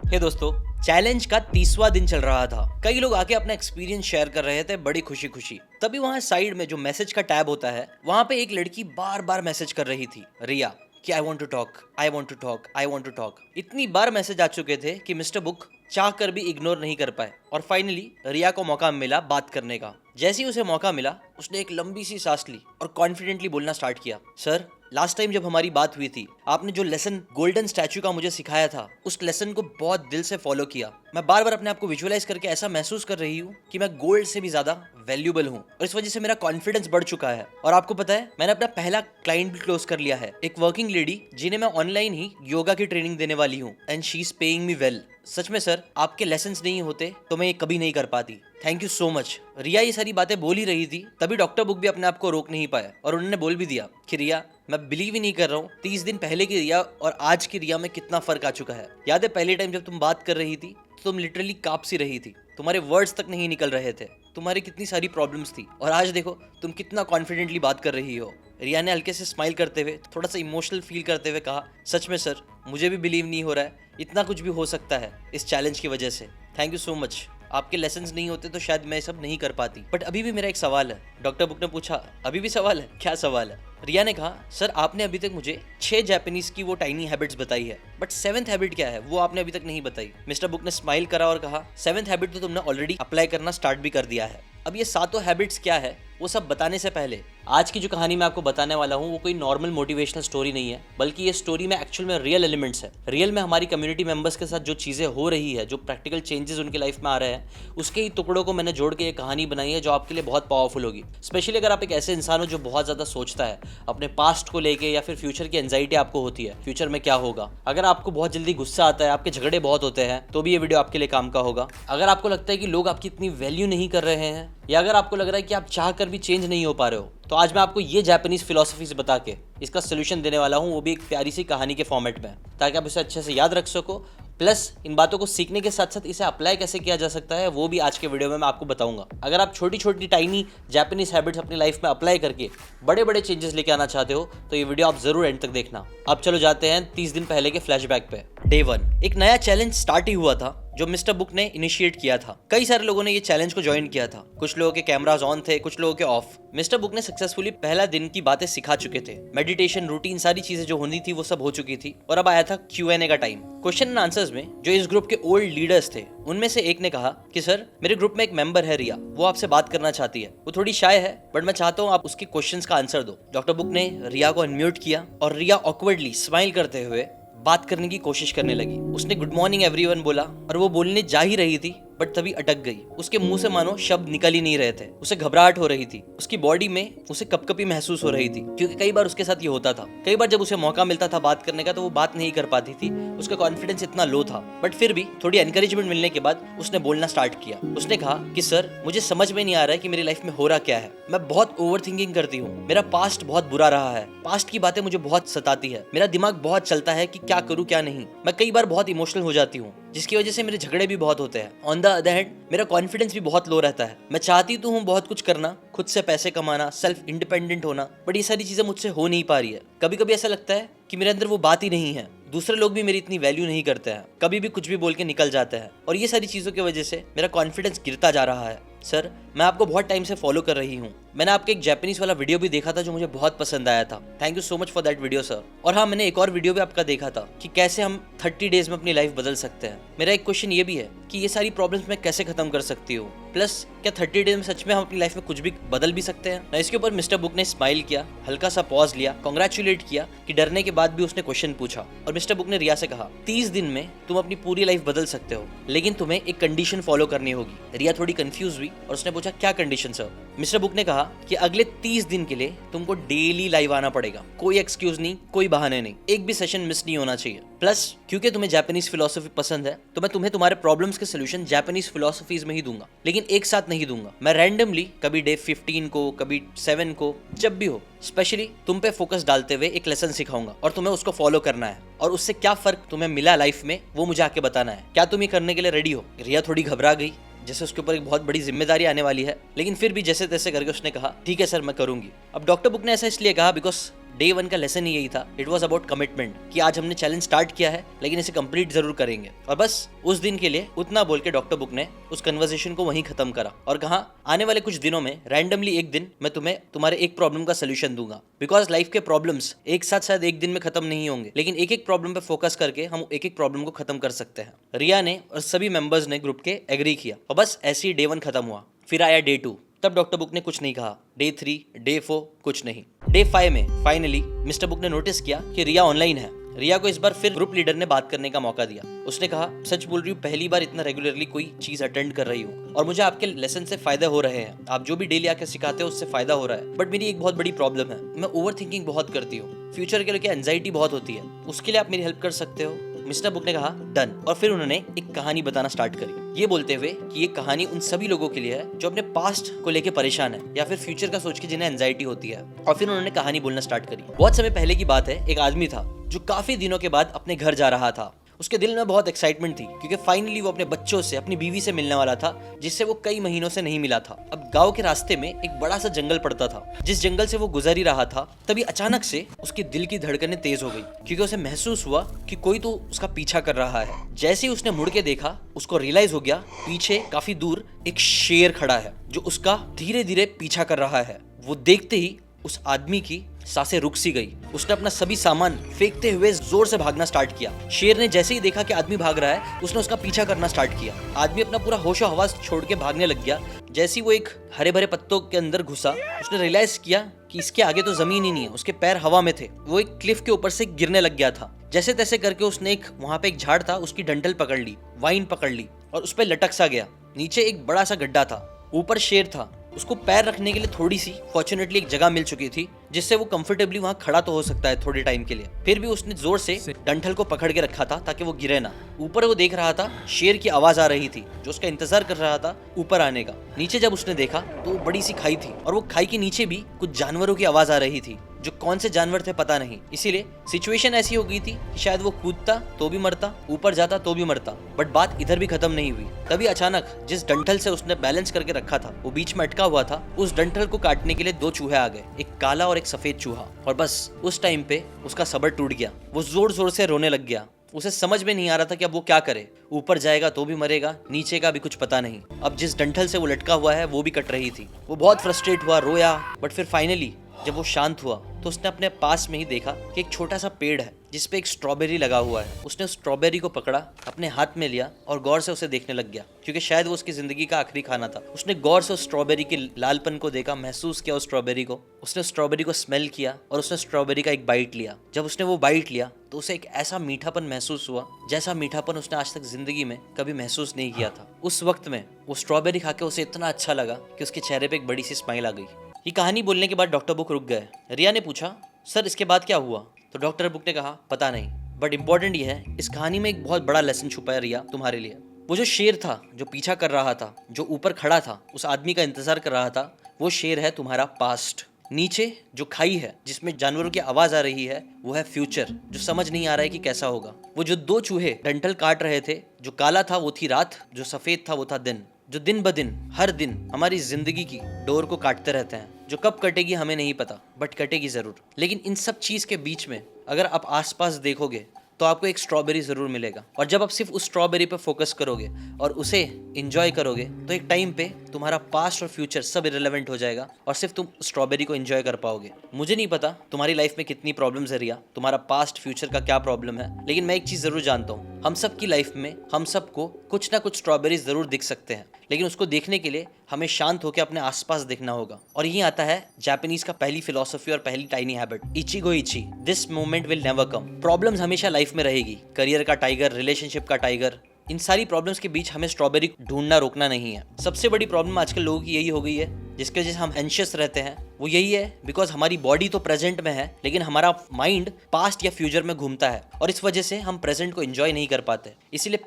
हे दोस्तों, चैलेंज का 30वां दिन चल रहा था। कई लोग आके अपना एक्सपीरियंस शेयर कर रहे थे बड़ी खुशी खुशी। तभी वहाँ साइड में जो मैसेज का टैब होता है, वहाँ पे एक लड़की बार बार मैसेज कर रही थी, रिया, कि I want to talk, I want to talk, I want to talk. इतनी बार मैसेज आ चुके थे कि मिस्टर बुक चाह कर भी इग्नोर नहीं कर पाए और फाइनली रिया को मौका मिला बात करने का। जैसे ही उसे मौका मिला, उसने एक लंबी सी सांस ली और कॉन्फिडेंटली बोलना स्टार्ट किया, सर, लास्ट टाइम जब हमारी बात हुई थी, आपने जो लेसन गोल्डन स्टैचू का मुझे सिखाया था, उस लेसन को बहुत दिल से फॉलो किया। मैं बार बार अपने आप को विजुअलाइज करके ऐसा महसूस कर रही हूँ कि मैं गोल्ड से भी ज्यादा वैल्यूबल हूँ और इस वजह से मेरा कॉन्फिडेंस बढ़ चुका है। और आपको पता है, मैंने अपना पहला क्लाइंट भी क्लोज कर लिया है, एक वर्किंग लेडी जिन्हें मैं ऑनलाइन ही योगा की ट्रेनिंग देने वाली हूँ and she is paying me well. सच में सर, आपके लेसन्स नहीं होते तो मैं ये कभी नहीं कर पाती। Thank you so much. Riya ये सारी बातें बोल ही रही थी, तभी डॉक्टर बुक भी अपने आप को रोक नहीं पाया और उन्होंने बोल भी दिया कि रिया, मैं बिलीव ही नहीं कर रहा हूँ 30 दिन पहले की रिया और आज की रिया में कितना फर्क आ चुका है। याद है पहले टाइम जब तुम बात कर रही थी तो तुम लिटरली कांप सी रही थी, तुम्हारे वर्ड्स तक नहीं निकल रहे थे, तुम्हारी कितनी सारी प्रॉब्लम्स थी, और आज देखो तुम कितना कॉन्फिडेंटली बात कर रही हो। रिया ने हल्के से स्माइल करते हुए, थोड़ा सा इमोशनल फील करते हुए कहा, सच में सर, मुझे भी बिलीव नहीं हो रहा है, इतना कुछ भी हो सकता है इस चैलेंज की वजह से। Thank you so much. आपके लेसन्स नहीं होते तो शायद मैं सब नहीं कर पाती। बट अभी भी मेरा एक सवाल है। डॉक्टर बुक ने पूछा, अभी भी सवाल है? क्या सवाल है? रिया ने कहा, सर, आपने अभी तक मुझे 6 जापानीज की वो टाइनी हैबिट्स बताई है, बट 7th हैबिट क्या है वो आपने अभी तक नहीं बताई। मिस्टर बुक ने स्माइल करा और कहा, 7th हैबिट तो तुमने ऑलरेडी अप्लाई करना स्टार्ट भी कर दिया है। अब ये 7 हैबिट्स क्या है वो सब बताने से पहले आज की जो कहानी मैं आपको बताने वाला हूँ वो कोई नॉर्मल मोटिवेशनल स्टोरी नहीं है, बल्कि ये स्टोरी में एक्चुअल में रियल एलिमेंट्स है। रियल में हमारी कम्युनिटी मेंबर्स के साथ जो चीज़ें हो रही है, जो प्रैक्टिकल चेंजेस उनकी लाइफ में आ रहे हैं, उसके ही टुकड़ों को मैंने जोड़ के ये कहानी बनाई है जो आपके लिए बहुत पावरफुल होगी। स्पेशली अगर आप एक ऐसे इंसान हो जो बहुत ज़्यादा सोचता है अपने पास्ट को लेके, या फिर फ्यूचर की एंजाइटी आपको होती है, फ्यूचर में क्या होगा। अगर आपको बहुत जल्दी गुस्सा आता है, आपके झगड़े बहुत होते हैं, तो भी ये वीडियो आपके लिए काम का होगा। अगर आपको लगता है कि लोग आपकी इतनी वैल्यू नहीं कर रहे हैं, या अगर आपको लग रहा है कि आप चाह कर भी चेंज नहीं हो पा रहे हो, तो आज मैं आपको ये जापानीज फिलॉसफीज बता के इसका सोल्यूशन देने वाला हूँ, वो भी एक प्यारी सी कहानी के फॉर्मेट में, ताकि आप इसे अच्छे से याद रख सको। प्लस इन बातों को सीखने के साथ साथ इसे अप्लाई कैसे किया जा सकता है वो भी आज के वीडियो में मैं आपको बताऊंगा। अगर आप छोटी छोटी टाइनी जापानीज हैबिट्स अपनी लाइफ में अप्लाई करके बड़े बड़े चेंजेस लेके आना चाहते हो तो ये वीडियो आप जरूर एंड तक देखना। अब चलो जाते हैं 30 दिन पहले के फ्लैशबैक पे। डे 1, एक नया चैलेंज स्टार्ट ही हुआ था जो मिस्टर बुक ने इनिशिएट किया था। कई सारे लोगों ने ये चैलेंज को ज्वाइन किया था। कुछ लोगों के कैमरास ऑन थे, कुछ लोगों के ऑफ। मिस्टर बुक ने सक्सेसफुली पहला दिन की बातें सिखा चुके थे। मेडिटेशन, रूटीन, सारी चीजें जो होनी थी वो सब हो चुकी थी और अब आया था Q&A का टाइम। क्वेश्चन एंड आंसर्स में जो इस ग्रुप के ओल्ड लीडर्स थे, उनमें से एक ने कहा कि सर, मेरे ग्रुप में एक मेंबर है रिया, वो आपसे बात करना चाहती है। वो थोड़ी शाय है, बट मैं चाहता हूँ आप उसके क्वेश्चंस का आंसर दो। डॉक्टर बुक ने रिया को अनम्यूट किया और रिया ऑकवर्डली स्माइल करते हुए बात करने की कोशिश करने लगी। उसने गुड मॉर्निंग एवरीवन बोला और वो बोलने जा ही रही थी, बट तभी अटक गई। उसके मुंह से मानो शब्द निकल ही नहीं रहे थे। उसे घबराहट हो रही थी, उसकी बॉडी में उसे कपकपी महसूस हो रही थी, क्योंकि कई बार उसके साथ ये होता था। कई बार जब उसे मौका मिलता था बात करने का तो वो बात नहीं कर पाती थी, उसका कॉन्फिडेंस इतना लो था। बट फिर भी थोड़ी एनकरेजमेंट मिलने के बाद उसने बोलना स्टार्ट किया। उसने कहा कि सर, मुझे समझ में नहीं आ रहा है कि मेरी लाइफ में हो रहा क्या है। मैं बहुत ओवर थिंकिंग करती हूँ, मेरा पास्ट बहुत बुरा रहा है, पास्ट की बातें मुझे बहुत सताती है, मेरा दिमाग बहुत चलता है कि क्या करूँ क्या नहीं। मैं कई बार बहुत इमोशनल हो जाती हूँ, जिसकी वजह से मेरे झगड़े भी बहुत होते हैं। ऑन द अदर हैंड मेरा कॉन्फिडेंस भी बहुत लो रहता है। मैं चाहती तो हूँ बहुत कुछ करना, खुद से पैसे कमाना, सेल्फ इंडिपेंडेंट होना, बट ये सारी चीजें मुझसे हो नहीं पा रही है। कभी कभी ऐसा लगता है कि मेरे अंदर वो बात ही नहीं है, दूसरे लोग भी मेरी इतनी वैल्यू नहीं करते हैं, कभी भी कुछ भी बोल के निकल जाते हैं, और ये सारी चीजों की वजह से मेरा कॉन्फिडेंस गिरता जा रहा है। सर, मैं आपको बहुत टाइम से फॉलो कर रही हूँ। मैंने आपके एक जापानीज वाला वीडियो भी देखा था जो मुझे बहुत पसंद आया था। Thank you so much for that video sir. और हाँ, मैंने एक और वीडियो भी आपका देखा था कि कैसे हम 30 डेज में अपनी लाइफ बदल सकते हैं। मेरा एक क्वेश्चन ये भी है कि ये सारी प्रॉब्लम्स मैं कैसे खत्म कर सकती हूँ। प्लस क्या 30 डेज में सच में हम अपनी लाइफ में कुछ भी बदल भी सकते हैं ना। इसके ऊपर मिस्टर बुक ने स्माइल किया, हल्का सा पॉज लिया, कॉन्ग्रेचुलेट किया कि डरने के बाद भी उसने क्वेश्चन पूछा। और मिस्टर बुक ने रिया से कहा, 30 दिन में तुम अपनी पूरी लाइफ बदल सकते हो, लेकिन तुम्हें एक कंडीशन फॉलो करनी होगी। रिया थोड़ी कंफ्यूज हुई और उसने पूछा, क्या कंडीशन सर? मिस्टर बुक ने कहा कि अगले 30 दिन के लिए तुमको डेली लाइव आना पड़ेगा। कोई एक्सक्यूज नहीं, कोई बहाने नहीं, एक भी सेशन मिस नहीं होना चाहिए। प्लस क्योंकि तुम्हें जापानीज फिलोसफी पसंद है तो मैं तुम्हें तुम्हारे प्रॉब्लम्स के सोल्यूशन जापानीज फिलोसफीज में ही दूंगा, लेकिन एक साथ नहीं दूंगा। मैं रैंडमली कभी डे 15 को, कभी 7 को, जब भी हो, स्पेशली तुम पे फोकस डालते हुए एक लेसन सिखाऊंगा और तुम्हें उसको फॉलो करना है। और उससे क्या फर्क तुम्हें मिला लाइफ में वो मुझे आके बताना है। क्या तुम ये करने के लिए रेडी हो? रिया थोड़ी घबरा गई, जैसे उसके ऊपर एक बहुत बड़ी जिम्मेदारी आने वाली है, लेकिन फिर भी जैसे तैसे करके उसने कहा, ठीक है सर, मैं करूंगी। अब डॉक्टर बुक ने ऐसा इसलिए कहा बिकॉज डे 1 का लेसन ही यही था। इट वॉज अबाउट कमिटमेंट कि आज हमने चैलेंज स्टार्ट किया है लेकिन इसे कंप्लीट जरूर करेंगे। और बस उस दिन के लिए उतना बोल के डॉक्टर बुक ने उस कन्वर्सेशन को वहीं खत्म करा और कहा आने वाले कुछ दिनों में रैंडमली एक दिन मैं तुम्हें तुम्हारे एक प्रॉब्लम का सोल्यूशन दूंगा। बिकॉज लाइफ के प्रॉब्लम्स एक साथ शायद एक दिन में खत्म नहीं होंगे, लेकिन एक एक प्रॉब्लम पे फोकस करके हम एक एक प्रॉब्लम को खत्म कर सकते हैं। रिया ने और सभी मेंबर्स ने ग्रुप के एग्री किया और बस ऐसे ही डे 1 खत्म हुआ। फिर आया डे 2। तब डॉक्टर बुक ने कुछ नहीं कहा। डे 3, डे 4 कुछ नहीं। डे 5 में फाइनली मिस्टर बुक ने नोटिस किया कि रिया ऑनलाइन है। रिया को इस बार फिर ग्रुप लीडर ने बात करने का मौका दिया। उसने कहा सच बोल रही हूँ, पहली बार इतना रेगुलरली कोई चीज अटेंड कर रही हूँ और मुझे आपके लेसन से फायदा हो रहे हैं। आप जो भी डेली आके सिखाते हो उससे फायदा हो रहा है, बट मेरी एक बहुत बड़ी प्रॉब्लम है, मैं ओवर थिंकिंग बहुत करती हूँ। फ्यूचर के लिए एंजाइटी बहुत होती है, उसके लिए आप मेरी हेल्प कर सकते हो। मिस्टर बुक ने कहा डन। और फिर उन्होंने एक कहानी बताना स्टार्ट करी, ये बोलते हुए कि ये कहानी उन सभी लोगों के लिए है जो अपने पास्ट को लेके परेशान है या फिर फ्यूचर का सोच के जिन्हें एंजाइटी होती है। और फिर उन्होंने कहानी बोलना स्टार्ट करी। बहुत समय पहले की बात है, एक आदमी था जो काफी दिनों के बाद अपने घर जा रहा था। उसके दिल में बहुत एक्साइटमेंट थी क्योंकि फाइनली वो अपने बच्चों से, अपनी बीवी से मिलने वाला था जिससे वो कई महीनों से नहीं मिला था। अब गांव के रास्ते में एक बड़ा सा जंगल पड़ता था। जिस जंगल से वो गुजर ही रहा था तभी अचानक से उसके दिल की धड़कनें तेज हो गई क्योंकि उसे महसूस हुआ कि कोई तो उसका पीछा कर रहा है। जैसे ही उसने मुड़ के देखा उसको रियलाइज हो गया पीछे काफी दूर एक शेर खड़ा है जो उसका धीरे धीरे पीछा कर रहा है। वो देखते ही उस आदमी की सांसें रुक सी गई। उसने अपना सभी सामान फेंकते हुए जोर से भागना स्टार्ट किया। शेर ने जैसे ही देखा कि आदमी भाग रहा है उसने उसका पीछा करना स्टार्ट किया। आदमी अपना पूरा होशो हवास छोड़ के भागने लग गया। जैसे ही वो एक हरे भरे पत्तों के अंदर घुसा उसने रियलाइज किया कि इसके आगे तो जमीन ही नहीं है, उसके पैर हवा में थे। वो एक क्लिफ के ऊपर से गिरने लग गया था। जैसे तैसे करके उसने वहां पे एक झाड़ था उसकी डंठल पकड़ ली, वाइन पकड़ ली और उस पर लटक सा गया। नीचे एक बड़ा सा गड्ढा था, ऊपर शेर था। उसको पैर रखने के लिए थोड़ी सी फॉर्चुनेटली एक जगह मिल चुकी थी जिससे वो कंफर्टेबली वहां खड़ा तो हो सकता है थोड़े टाइम के लिए। फिर भी उसने जोर से डंठल को पकड़ के रखा था ताकि वो गिरे ना। ऊपर वो देख रहा था शेर की आवाज आ रही थी जो उसका इंतजार कर रहा था ऊपर आने का। नीचे जब उसने देखा तो वो बड़ी सी खाई थी और वो खाई के नीचे भी कुछ जानवरों की आवाज आ रही थी जो कौन से जानवर थे पता नहीं। इसीलिए सिचुएशन ऐसी हो गई थी कि शायद वो कूदता तो भी मरता, ऊपर जाता तो भी मरता। बट बात इधर भी खत्म नहीं हुई। तभी अचानक जिस डंठल से उसने बैलेंस करके रखा था वो बीच में अटका हुआ था। उस डंठल को काटने के लिए 2 चूहे आ गए, एक काला और एक सफेद चूहा। और बस उस टाइम पे उसका सब्र टूट गया। वो जोर जोर से रोने लग गया। उसे समझ में नहीं आ रहा था कि अब वो क्या करे। ऊपर जाएगा तो भी मरेगा, नीचे का भी कुछ पता नहीं। अब जिस डंठल से वो लटका हुआ है वो भी कट रही थी। वो बहुत फ्रस्ट्रेट हुआ, रोया। बट फिर फाइनली जब वो शांत हुआ तो उसने अपने पास में ही देखा कि एक छोटा सा पेड़ है जिसपे एक स्ट्रॉबेरी लगा हुआ है। उसने उस स्ट्रॉबेरी को पकड़ा, अपने हाथ में लिया और गौर से उसे देखने लग गया क्योंकि शायद वो उसकी जिंदगी का आखिरी खाना था। उसने गौर से उस स्ट्रॉबेरी के लालपन को देखा, महसूस किया उस स्ट्रॉबेरी को। उसने स्ट्रॉबेरी को स्मेल किया और उसने स्ट्रॉबेरी का एक बाइट लिया। जब उसने वो बाइट लिया तो उसे एक ऐसा मीठापन महसूस हुआ जैसा मीठापन उसने आज तक जिंदगी में कभी महसूस नहीं किया था। उस वक्त में वो स्ट्रॉबेरी खा के उसे इतना अच्छा लगा कि उसके चेहरे पे एक बड़ी सी स्माइल आ गई। ये कहानी बोलने के बाद डॉक्टर बुक रुक गए। रिया ने पूछा सर इसके बाद क्या हुआ? तो डॉक्टर बुक ने कहा पता नहीं, बट इम्पोर्टेंट ये है इस कहानी में एक बहुत बड़ा लेसन छुपा है रिया तुम्हारे लिए। वो जो शेर था जो पीछा कर रहा था, जो ऊपर खड़ा था, उस आदमी का इंतजार कर रहा था, वो शेर है तुम्हारा पास्ट। नीचे जो खाई है जिसमें जानवरों की आवाज आ रही है वो है फ्यूचर, जो समझ नहीं आ रहा है कि कैसा होगा। वो जो 2 चूहे डंठल काट रहे थे, जो काला था वो थी रात, जो सफेद था वो था दिन, जो दिन ब दिन हर दिन हमारी जिंदगी की डोर को काटते रहते हैं, जो कब कटेगी हमें नहीं पता, बट कटेगी जरूर। लेकिन इन सब चीज के बीच में अगर आप आसपास देखोगे तो आपको एक स्ट्रॉबेरी जरूर मिलेगा। और जब आप सिर्फ उस स्ट्रॉबेरी पे फोकस करोगे और उसे एंजॉय करोगे तो एक टाइम पे तुम्हारा पास्ट और फ्यूचर सब इरेलेवेंट हो जाएगा और सिर्फ तुम स्ट्रॉबेरी को एंजॉय कर पाओगे। मुझे नहीं पता तुम्हारी लाइफ में कितनी प्रॉब्लम्स है रिया, तुम्हारा पास्ट फ्यूचर का क्या प्रॉब्लम है, लेकिन मैं एक चीज जरूर जानता हूँ, हम सब की लाइफ में हम सबको कुछ ना कुछ स्ट्रॉबेरीज जरूर दिख सकते हैं, लेकिन उसको देखने के लिए हमें शांत होकर अपने आसपास देखना होगा। और यही आता है जापानीज का पहली फिलॉसफी और पहली टाइनी हैबिट, इचिगो इची, this moment will never come. Problems हमेशा लाइफ में रहेगी, करियर का टाइगर, रिलेशनशिप का टाइगर, इन सारी प्रॉब्लम्स के बीच हमें स्ट्रॉबेरी ढूंढना रोकना नहीं है। सबसे बड़ी प्रॉब्लम आजकल लोगों की यही हो गई है जिसकी वजह से हम एंशियस रहते हैं, वो यही है बिकॉज हमारी बॉडी तो प्रेजेंट में है लेकिन हमारा माइंड पास्ट या फ्यूचर में घूमता है और इस वजह से हम प्रेजेंट को एंजॉय नहीं कर पाते। इसीलिए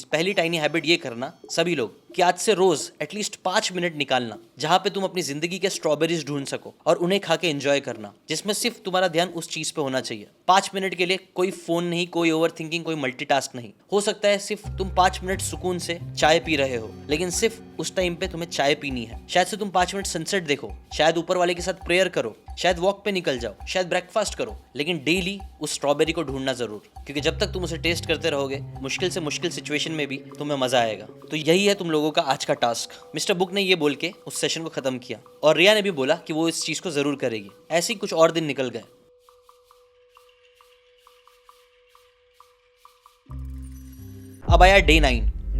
पहली टाइनी हैबिट ये करना सभी लोग कि आज से रोज एटलीस्ट 5 मिनट निकालना जहां पे तुम अपनी जिंदगी के स्ट्रॉबेरीज ढूंढ सको और उन्हें खा के एंजॉय करना, जिसमें सिर्फ तुम्हारा ध्यान उस चीज पे होना चाहिए। 5 मिनट के लिए कोई फोन नहीं, कोई ओवर थिंकिंग, कोई मल्टीटास्क नहीं। हो सकता है सिर्फ तुम 5 मिनट सुकून से चाय पी रहे हो, लेकिन सिर्फ उस टाइम पे तुम्हें चाय पीनी है। शायद से तुम 5 मिनट सनसेट देखो, शायद ऊपर वाले के साथ प्रेयर करो, शायद वॉक पे निकल जाओ, शायद ब्रेकफास्ट करो, लेकिन डेली उस स्ट्रॉबेरी को ढूंढना जरूर, क्योंकि जब तक तुम उसे टेस्ट करते रहोगे मुश्किल से मुश्किल सिचुएशन में भी तुम्हें मजा आएगा। तो यही है तुम लोगों का आज का टास्क। मिस्टर बुक ने ये बोल के उस सेशन को खत्म किया और रिया ने भी बोला कि वो इस चीज को जरूर करेगी। ऐसे ही कुछ और दिन निकल गए। अब आया डे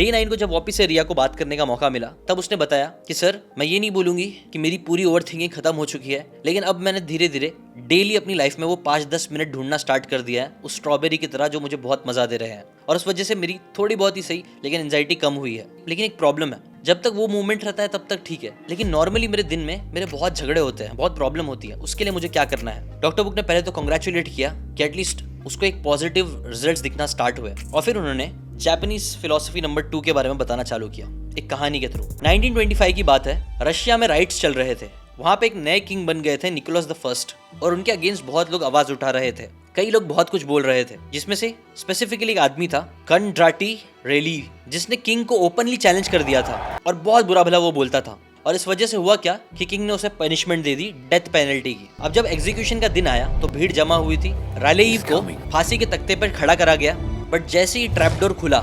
9 को जब वापस से रिया को बात करने का मौका मिला तब उसने बताया कि सर मैं ये नहीं बोलूंगी कि मेरी पूरी ओवर थिंकिंग खत्म हो चुकी है, लेकिन अब मैंने धीरे धीरे डेली अपनी लाइफ में वो 5-10 मिनट ढूंढना स्टार्ट कर दिया है उस स्ट्रॉबेरी की तरह जो मुझे बहुत मजा दे रहे हैं, और उस वजह से मेरी थोड़ी बहुत ही सही लेकिन एंजाइटी कम हुई है। लेकिन एक प्रॉब्लम है, जब तक वो मूवमेंट रहता है तब तक ठीक है, लेकिन नॉर्मली मेरे दिन में मेरे बहुत झगड़े होते हैं, बहुत प्रॉब्लम होती है। उसके लिए मुझे क्या करना है? डॉक्टर बुक ने पहले तो कॉन्ग्रेचुलेट किया कि एटलीस्ट उसको एक पॉजिटिव रिजल्ट्स दिखना स्टार्ट हुए, और फिर उन्होंने जापानीज फिलॉसफी नंबर 2 के बारे में बताना चालू किया एक कहानी के थ्रू। 1925 की बात है, रशिया में राइट्स चल रहे थे। वहां पे एक नए किंग बन गए थे निकोलस द फर्स्ट, और उनके अगेंस्ट बहुत लोग आवाज उठा रहे थे। कई लोग बहुत कुछ बोल रहे थे, जिसमें से स्पेसिफिकली एक आदमी था कंड्राटी रेली, जिसने किंग को ओपनली चैलेंज कर दिया था और बहुत बुरा भला वो बोलता था। और इस वजह से हुआ क्या कि किंग ने उसे पनिशमेंट दे दी, डेथ पेनल्टी की। अब जब एग्जीक्यूशन का दिन आया तो भीड़ जमा हुई थी। रालेइव को फांसी के तख्ते पर खड़ा करा गया, बट जैसे ही ट्रैपडोर खुला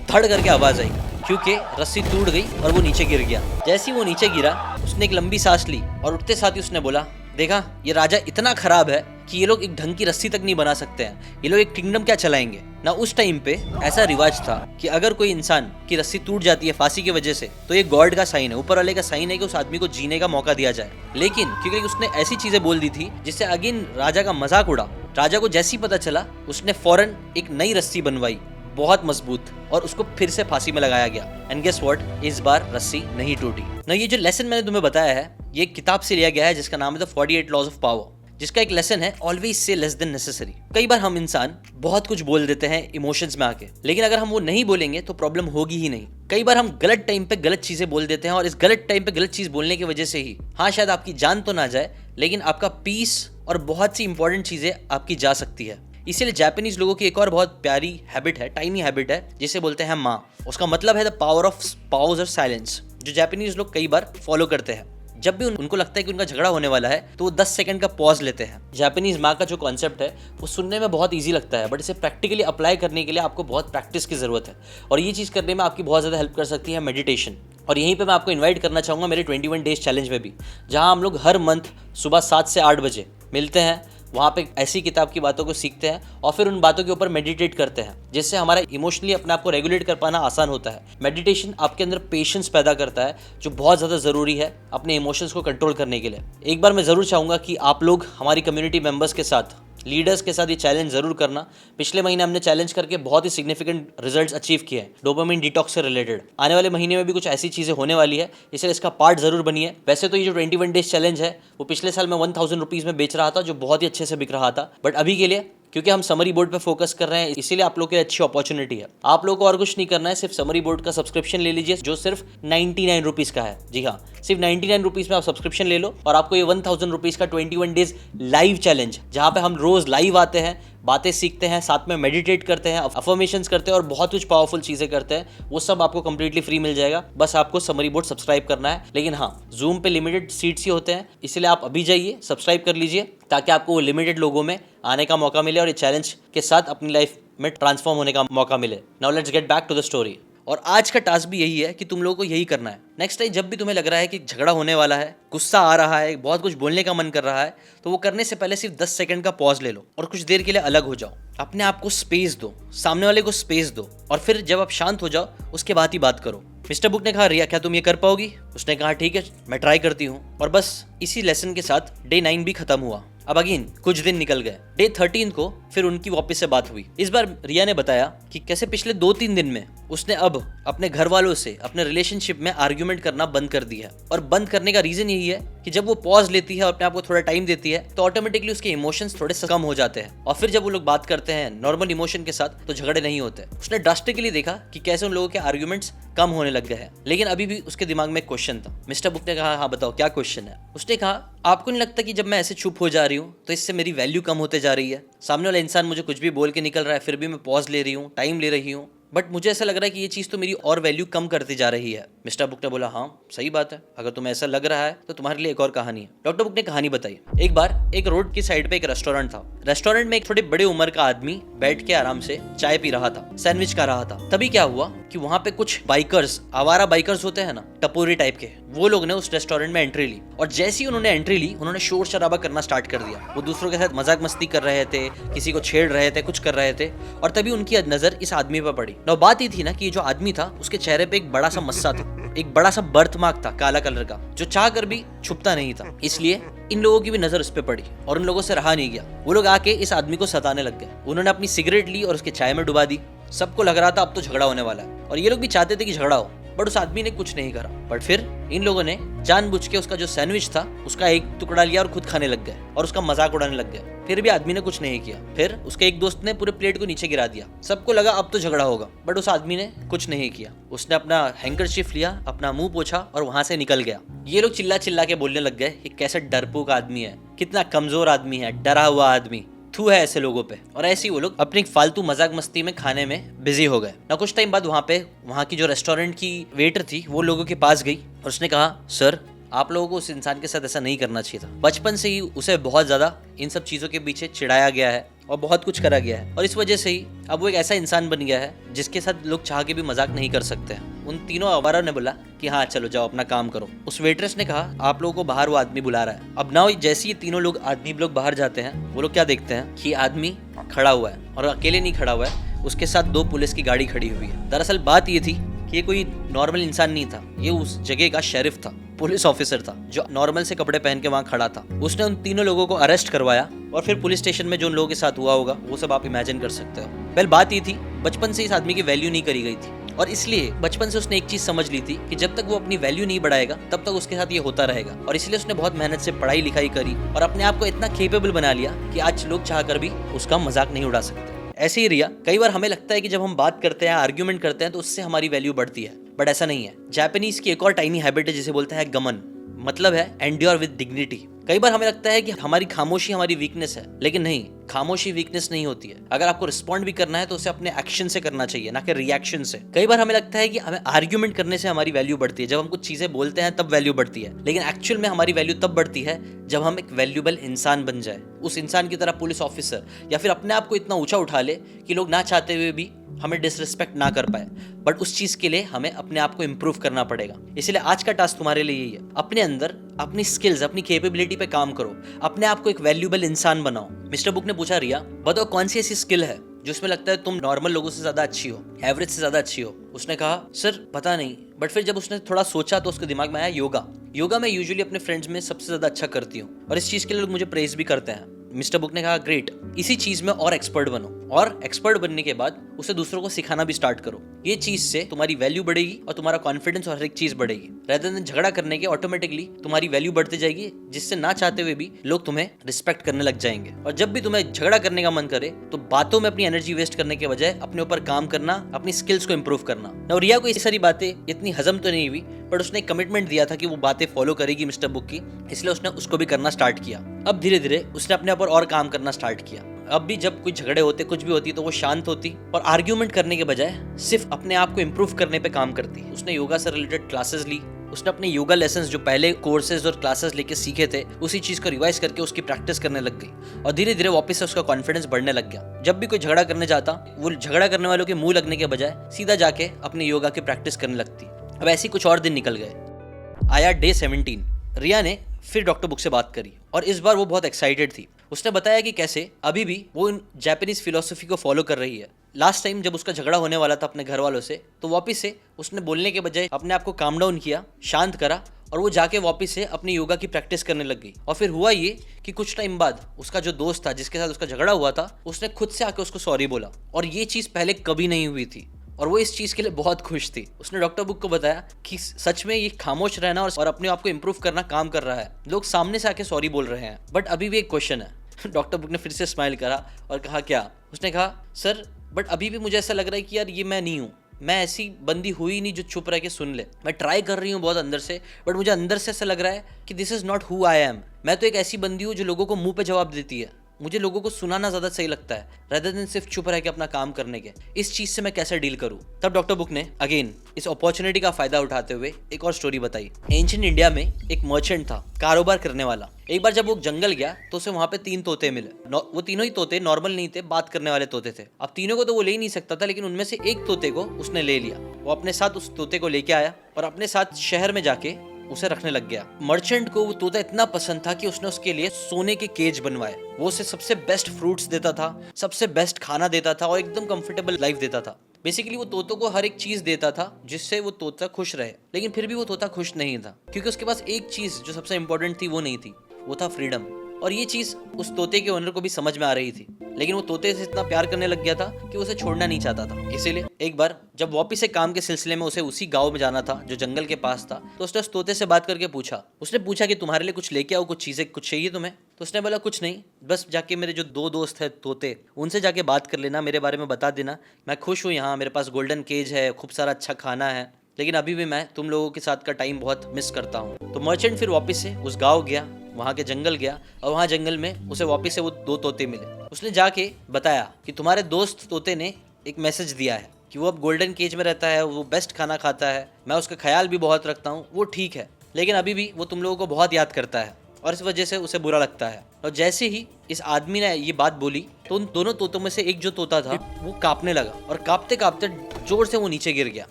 धड़ करके आवाज आई, क्योंकि रस्सी टूट गई और वो नीचे गिर गया। जैसे ही वो नीचे गिरा उसने एक लंबी सांस ली और उठते साथ ही उसने बोला, देखा ये राजा इतना खराब है कि ये लोग एक ढंग की रस्सी तक नहीं बना सकते हैं, ये लोग एक किंगडम क्या चलाएंगे ना। उस टाइम पे ऐसा रिवाज था कि अगर कोई इंसान की रस्सी टूट जाती है फांसी की वजह से तो ये गॉड का साइन है, ऊपर वाले का साइन है कि उस आदमी को जीने का मौका दिया जाए। लेकिन क्योंकि उसने ऐसी चीजें बोल दी थी जिससे अगेन राजा का मजाक उड़ा, राजा को जैसे ही पता चला उसने फौरन एक नई रस्सी बनवाई बहुत मजबूत, और उसको फिर से फांसी में लगाया गया। एंड गेस व्हाट, इस बार रस्सी नहीं टूटी ना। ये जो लेसन मैंने तुम्हें बताया है ये एक किताब से लिया गया है जिसका नाम है द 48 लॉज ऑफ पावर, जिसका एक लेसन है always say less than necessary. कई बार हम इंसान बहुत कुछ बोल देते हैं इमोशंस में आके, लेकिन अगर हम वो नहीं बोलेंगे तो प्रॉब्लम होगी ही नहीं। कई बार हम गलत टाइम पे गलत चीजें बोल देते हैं, और इस गलत टाइम पे गलत चीज बोलने की वजह से ही हाँ शायद आपकी जान तो ना जाए, लेकिन आपका पीस और बहुत सी इंपॉर्टेंट चीजें आपकी जा सकती है। इसीलिए जापानीज लोगों की एक और बहुत प्यारी हैबिट है, टाइनी हैबिट है, जिसे बोलते हैं माँ। उसका मतलब है द पावर ऑफ पॉज और साइलेंस, जो जापानीज लोग कई बार फॉलो करते हैं। जब भी उनको लगता है कि उनका झगड़ा होने वाला है तो वो 10 सेकंड का पॉज लेते हैं। जापानीज माँ का जो कॉन्सेप्ट है वो सुनने में बहुत ईजी लगता है, बट इसे प्रैक्टिकली अप्लाई करने के लिए आपको बहुत प्रैक्टिस की जरूरत है, और ये चीज़ करने में आपकी बहुत ज़्यादा हेल्प कर सकती है मेडिटेशन। और यहीं पे मैं आपको इनवाइट करना चाहूँगा मेरे 21 डेज चैलेंज में भी, जहाँ हम लोग हर मंथ सुबह 7 से 8 बजे मिलते हैं। वहाँ पे ऐसी किताब की बातों को सीखते हैं और फिर उन बातों के ऊपर मेडिटेट करते हैं, जिससे हमारा इमोशनली अपने आप को रेगुलेट कर पाना आसान होता है। मेडिटेशन आपके अंदर पेशेंस पैदा करता है, जो बहुत ज़्यादा ज़रूरी है अपने इमोशंस को कंट्रोल करने के लिए। एक बार मैं ज़रूर चाहूँगा कि आप लोग हमारी कम्युनिटी मेंबर्स के साथ, लीडर्स के साथ ये चैलेंज जरूर करना। पिछले महीने हमने चैलेंज करके बहुत ही सिग्निफिकेंट रिजल्ट्स अचीव किए हैं डोपामिन डिटॉक्स से रिलेटेड। आने वाले महीने में भी कुछ ऐसी चीज़ें होने वाली है, इसलिए इसका पार्ट जरूर बनिए। वैसे तो ये जो 21 डेज चैलेंज है वो पिछले साल मैं 1000 रुपीज़ में बेच रहा था, जो बहुत ही अच्छे से बिक रहा था, बट अभी के लिए क्योंकि हम समरी बोर्ड पे फोकस कर रहे हैं, इसीलिए आप लोग के लिए अच्छी अपॉर्चुनिटी है। आप लोगों को और कुछ नहीं करना है, सिर्फ समरी बोर्ड का सब्सक्रिप्शन ले लीजिए, जो सिर्फ 99 रुपीज़ का है। जी हाँ, सिर्फ 99 रुपीज़ में आप सब्सक्रिप्शन ले लो और आपको ये 1000 रुपीज़ का 21 डेज लाइव चैलेंज, जहाँ पे हम रोज लाइव आते हैं, बातें सीखते हैं, साथ में मेडिटेट करते हैं, अफर्मेशंस करते हैं और बहुत कुछ पावरफुल चीज़ें करते हैं, वो सब आपको कंप्लीटली फ्री मिल जाएगा। बस आपको समरी बोर्ड सब्सक्राइब करना है। लेकिन हाँ, जूम पे लिमिटेड सीट्स ही होते हैं, इसलिए आप अभी जाइए सब्सक्राइब कर लीजिए, ताकि आपको वो लिमिटेड लोगों में आने का मौका मिले और ये चैलेंज के साथ अपनी लाइफ में ट्रांसफॉर्म होने का मौका मिले। Now let's get back to the story. और आज का टास्क भी यही है कि तुम लोगों को यही करना है। नेक्स्ट टाइम जब भी तुम्हें लग रहा है कि झगड़ा होने वाला है, गुस्सा आ रहा है, बहुत कुछ बोलने का मन कर रहा है, तो वो करने से पहले सिर्फ 10 सेकंड का पॉज ले लो और कुछ देर के लिए अलग हो जाओ। अपने आप को स्पेस दो, सामने वाले को स्पेस दो, और फिर जब आप शांत हो जाओ उसके बाद ही बात करो। मिस्टर बुक ने कहा, रिया क्या तुम ये कर पाओगी? उसने कहा, ठीक है मैं ट्राई करती हूँ। और बस इसी लेसन के साथ डे 9 भी खत्म हुआ। अब अगेन कुछ दिन निकल गए। डे 13 को फिर उनकी वापस से बात हुई। इस बार रिया ने बताया कि कैसे पिछले 2-3 दिन में उसने अब अपने घर वालों से अपने रिलेशनशिप में आर्ग्यूमेंट करना बंद कर दिया। और बंद करने का रीजन यही है कि जब वो पॉज लेती है और अपने आप को थोड़ा टाइम देती है तो ऑटोमेटिकली उसके इमोशंस थोड़े से कम हो जाते हैं, और फिर जब वो लोग बात करते हैं नॉर्मल इमोशन के साथ तो झगड़े नहीं होते। उसने ड्रास्टिकली देखा कि कैसे उन लोगों के आर्ग्यूमेंट्स कम होने लग गए हैं। लेकिन अभी भी उसके दिमाग में एक क्वेश्चन था। मिस्टर बुक ने कहा, हाँ बताओ क्या क्वेश्चन है? उसने कहा, आपको नहीं लगता कि जब मैं ऐसे चुप हो जा रही हूँ तो इससे मेरी वैल्यू कम होते जा रही है? सामने वाला इंसान मुझे कुछ भी बोल के निकल रहा है, फिर भी मैं पॉज ले रही हूँ, टाइम ले रही हूँ, बट मुझे ऐसा लग रहा है कि ये चीज़ तो मेरी और वैल्यू कम करती जा रही है। मिस्टर बुक ने बोला, हाँ सही बात है, अगर तुम्हें ऐसा लग रहा है तो तुम्हारे लिए एक और कहानी है। डॉक्टर बुक ने कहानी बताई। एक बार एक रोड की साइड पे एक रेस्टोरेंट था। रेस्टोरेंट में एक थोड़ी बड़ी उम्र का आदमी बैठ के आराम से चाय पी रहा था, सैंडविच खा रहा था। तभी क्या हुआ कि वहाँ पे कुछ बाइकर्स, आवारा बाइकर्स होते हैं ना, टपोरी टाइप के, वो लोग ने उस रेस्टोरेंट में एंट्री ली। और जैसे ही उन्होंने एंट्री ली, उन्होंने शोर शराबा करना स्टार्ट कर दिया। वो दूसरों के साथ मजाक मस्ती कर रहे थे, किसी को छेड़ रहे थे, कुछ कर रहे थे। और तभी उनकी नजर इस आदमी पर पड़ी। ना बात ये थी ना कि जो आदमी था उसके चेहरे पे एक बड़ा सा मस्सा था, एक बड़ा सा बर्थ मार्क था काला कलर का, जो चाह कर भी छुपता नहीं था। इसलिए इन लोगों की भी नजर उस पर पड़ी और उन लोगों से रहा नहीं गया। वो लोग आके इस आदमी को सताने लग गए। उन्होंने अपनी सिगरेट ली और उसके चाय में डुबा दी। सबको लग रहा था अब तो झगड़ा होने वाला है, और ये लोग भी चाहते थे कि झगड़ा हो, बट उस आदमी ने कुछ नहीं करा। बट फिर इन लोगों ने जानबूझ के उसका जो सैंडविच था उसका एक टुकड़ा लिया और खुद खाने लग गए और उसका मजाक उड़ाने लग गए। फिर भी आदमी ने कुछ नहीं किया। फिर उसके एक दोस्त ने पूरे प्लेट को नीचे गिरा दिया। सबको लगा अब तो झगड़ा होगा, बट उस आदमी ने कुछ नहीं किया। उसने अपना हैंकरचीफ लिया, अपना मुंह पोंछा और वहां से निकल गया। ये लोग चिल्ला चिल्ला के बोलने लग गए कि कैसे डरपोक आदमी है, कितना कमजोर आदमी है, डरा हुआ आदमी, थू है ऐसे लोगों पे। और ऐसे ही वो लोग अपनी फालतू मजाक मस्ती में खाने में बिजी हो गए ना। कुछ टाइम बाद वहाँ की जो रेस्टोरेंट की वेटर थी वो लोगों के पास गई और उसने कहा, सर आप लोगों को उस इंसान के साथ ऐसा नहीं करना चाहिए था। बचपन से ही उसे बहुत ज्यादा इन सब चीजों के पीछे चिढ़ाया गया है और बहुत कुछ करा गया है, और इस वजह से ही अब वो एक ऐसा इंसान बन गया है जिसके साथ लोग चाह के भी मजाक नहीं कर सकते हैं। उन तीनों आवारा ने बोला कि हाँ चलो जाओ अपना काम करो। उस वेट्रेस ने कहा, आप लोगों को बाहर वो आदमी बुला रहा है। अब ना जैसे ये तीनों लोग आदमी लोग बाहर जाते हैं, वो लोग क्या देखते हैं कि आदमी खड़ा हुआ है, और अकेले नहीं खड़ा हुआ है, उसके साथ 2 पुलिस की गाड़ी खड़ी हुई है। दरअसल बात ये थी कि ये कोई नॉर्मल इंसान नहीं था, ये उस जगह का शेरिफ था, पुलिस ऑफिसर था, जो नॉर्मल से कपड़े पहन के वहां खड़ा था। उसने उन तीनों लोगों को अरेस्ट करवाया और फिर पुलिस स्टेशन में जो उन लोगों के साथ हुआ होगा वो सब आप इमेजिन कर सकते हो। वेल बात ये थी, बचपन से इस आदमी की वैल्यू नहीं करी गई थी, और इसलिए बचपन से उसने एक चीज समझ ली थी कि जब तक वो अपनी वैल्यू नहीं बढ़ाएगा तब तक उसके साथ ये होता रहेगा। और इसलिए उसने बहुत मेहनत से पढ़ाई लिखाई करी और अपने आप को इतना केपेबल बना लिया कि आज लोग चाहकर भी उसका मजाक नहीं उड़ा सकते। ऐसे ही रिया, कई बार हमें लगता है कि जब हम बात करते हैं, आर्ग्यूमेंट करते हैं, तो उससे हमारी वैल्यू बढ़ती है, बट ऐसा नहीं है। जापानीज की एक और टाइनी हैबिट है जिसे बोलते हैं गमन, मतलब है एंड्योर विद डिग्निटी। कई बार हमें लगता है कि हमारी खामोशी हमारी वीकनेस है, लेकिन नहीं, खामोशी वीकनेस नहीं होती है। अगर आपको रिस्पॉन्ड भी करना है तो उसे अपने एक्शन से करना चाहिए, ना कि रिएक्शन से। कई बार हमें लगता है कि हमें आर्ग्यूमेंट करने से हमारी वैल्यू बढ़ती है, जब हम कुछ चीजें बोलते हैं तब वैल्यू बढ़ती है, लेकिन एक्चुअल में हमारी वैल्यू तब बढ़ती है जब हम एक वैल्यूएबल इंसान बन जाए, उस इंसान की तरह पुलिस ऑफिसर, या फिर अपने आप को इतना ऊंचा उठा ले कि लोग ना चाहते हुए भी हमें डिसरिस्पेक्ट ना कर पाए। बट उस चीज के लिए हमें अपने आप को इम्प्रूव करना पड़ेगा। इसलिए आज का टास्क तुम्हारे लिए यही है, अपने अंदर अपनी स्किल्स, अपनी कैपेबिलिटी पे काम करो, अपने आप को एक वैल्यूएबल इंसान बनाओ। मिस्टर बुक ने पूछा, रिया बताओ कौन सी ऐसी स्किल है जो उसमें लगता है तुम नॉर्मल लोगों से ज्यादा अच्छी हो, एवरेज से ज्यादा अच्छी हो। उसने कहा, सर पता नहीं, बट फिर जब उसने थोड़ा सोचा तो उसके दिमाग में आया योगा। योगा मैं यूजुअली अपने फ्रेंड्स में सबसे ज्यादा अच्छा करती हूँ, और इस चीज के लिए लोग मुझे प्रेज भी करते हैं। मिस्टर बुक ने कहा, ग्रेट, इसी चीज में और एक्सपर्ट बनो, और एक्सपर्ट बनने के बाद उसे दूसरों को सिखाना भी स्टार्ट करो। ये चीज से तुम्हारी वैल्यू बढ़ेगी और तुम्हारा कॉन्फिडेंस और हर एक चीज बढ़ेगी। रेदर देन झगड़ा करने के ऑटोमेटिकली तुम्हारी वैल्यू बढ़ती जाएगी, जिससे ना चाहते हुए भी लोग तुम्हें रिस्पेक्ट करने लग जाएंगे। और जब भी तुम्हें झगड़ा करने का मन करे तो बातों में अपनी एनर्जी वेस्ट करने के बजाय अपने ऊपर काम करना, अपनी स्किल्स को इंप्रूव करना। और रिया को ये सारी बातें इतनी हजम तो नहीं हुई, बट उसने कमिटमेंट दिया था कि वो बातें फॉलो करेगी मिस्टर बुक की, इसलिए उसने उसको भी करना स्टार्ट किया। अब धीरे धीरे उसने अपने ऊपर और काम करना स्टार्ट किया। अब भी जब कोई झगड़े होते, कुछ भी होती, तो वो शांत होती और आर्ग्यूमेंट करने के बजाय सिर्फ अपने आप को इम्प्रूव करने पे काम करती। उसने योगा से रिलेटेड क्लासेस ली, उसने अपने योगा लेसन्स जो पहले कोर्सेज और क्लासेस लेके सीखे थे उसी चीज को रिवाइज करके उसकी प्रैक्टिस करने लग गई, और धीरे धीरे वापस से उसका कॉन्फिडेंस बढ़ने लग गया। जब भी कोई झगड़ा करने जाता, वो झगड़ा करने वालों के मुंह लगने के बजाय सीधा जाके अपने योगा की प्रैक्टिस करने लगती। अब ऐसे कुछ और दिन निकल गए। आया डे 17। रिया ने फिर डॉक्टर बुक से बात करी, और इस बार वो बहुत एक्साइटेड थी। उसने बताया कि कैसे अभी भी वो इन जापानीज फिलोसफी को फॉलो कर रही है। लास्ट टाइम जब उसका झगड़ा होने वाला था अपने घर वालों से, तो वापस से उसने बोलने के बजाय अपने आप को काम डाउन किया, शांत करा, और वो जाके वापस से अपनी योगा की प्रैक्टिस करने लग गई। और फिर हुआ ये कि कुछ टाइम बाद उसका जो दोस्त था जिसके साथ उसका झगड़ा हुआ था, उसने खुद से आके उसको सॉरी बोला, और ये चीज़ पहले कभी नहीं हुई थी, और वो इस चीज के लिए बहुत खुश थी। उसने डॉक्टर बुक को बताया कि सच में ये खामोश रहना और अपने आप को इम्प्रूव करना काम कर रहा है। लोग सामने से आके सॉरी बोल रहे हैं, बट अभी भी एक क्वेश्चन है। डॉक्टर बुक ने फिर से स्माइल करा और कहा, क्या? उसने कहा, सर बट अभी भी मुझे ऐसा लग रहा है कि यार ये मैं नहीं हूँ, मैं ऐसी बंदी हुई नहीं जो चुप रह के सुन ले। मैं ट्राई कर रही हूँ बहुत अंदर से, बट मुझे अंदर से ऐसा लग रहा है कि this is not who I am. मैं तो एक ऐसी बंदी हूँ जो लोगों को मुंह पे जवाब देती है, मुझे लोगों को सुनाना ज्यादा सही लगता है rather than सिर्फ चुप रह के अपना काम करने के। इस चीज से मैं कैसे डील करूं? तब डॉक्टर बुक ने अगेन इस अपॉर्चुनिटी का फायदा उठाते हुए एक और स्टोरी बताई। एंशिएंट इंडिया में एक मर्चेंट था, कारोबार करने वाला। एक बार जब वो जंगल गया तो उसे वहां पे 3 तोते मिले। वो तीनों ही तोते नॉर्मल नहीं थे, बात करने वाले तोते थे। अब तीनों को तो वो ले ही नहीं सकता था, लेकिन उनमें से एक तोते को उसने ले लिया। वो अपने साथ उस तोते को लेके आया और अपने साथ शहर में जाके उसे रखने लग गया। मर्चेंट को वो तोता इतना पसंद था कि उसने उसके लिए सोने के केज बनवाए। वो उसे सबसे बेस्ट फ्रूट्स देता था, सबसे बेस्ट खाना देता था और एकदम कंफर्टेबल लाइफ देता था। बेसिकली वो तोतों को हर एक चीज देता था जिससे वो तोता खुश रहे। लेकिन फिर भी वो तोता खुश नहीं था, क्योंकि उसके पास एक चीज जो सबसे इंपॉर्टेंट थी वो नहीं थी, वो था फ्रीडम। और ये चीज उस तोते के ओनर को भी समझ में आ रही थी, लेकिन वो तोते से इतना प्यार करने लग गया था कि उसे छोड़ना नहीं चाहता था। इसीलिए एक बार जब वापिस से काम के सिलसिले में उसे उसी गांव में जाना था जो जंगल के पास था, तो उसने उस तोते से बात करके पूछा। उसने पूछा कि तुम्हारे लिए कुछ लेके आओ, कुछ चीजें कुछ चाहिए तुम्हें? तो उसने बोला कुछ नहीं, बस जाके मेरे जो 2 दोस्त है तोते, उनसे जाके बात कर लेना, मेरे बारे में बता देना। मैं खुश हूँ यहाँ, मेरे पास गोल्डन केज है, खूब सारा अच्छा खाना है, लेकिन अभी भी मैं तुम लोगों के साथ का टाइम बहुत मिस करता हूँ। तो मर्चेंट फिर वापस से उस गांव गया, वहाँ के जंगल गया, और वहाँ जंगल में उसे वापस से वो 2 तोते मिले। उसने जाके बताया कि तुम्हारे दोस्त तोते ने एक मैसेज दिया है कि वो अब गोल्डन केज में रहता है, वो बेस्ट खाना खाता है, मैं उसका ख्याल भी बहुत रखता हूँ, वो ठीक है, लेकिन अभी भी वो तुम लोगों को बहुत याद करता है और इस वजह से उसे बुरा लगता है। और जैसे ही इस आदमी ने ये बात बोली तो उन दोनों तोतों में से एक जो तोता था वो कांपने लगा और कांपते कांपते जोर से वो नीचे गिर गया,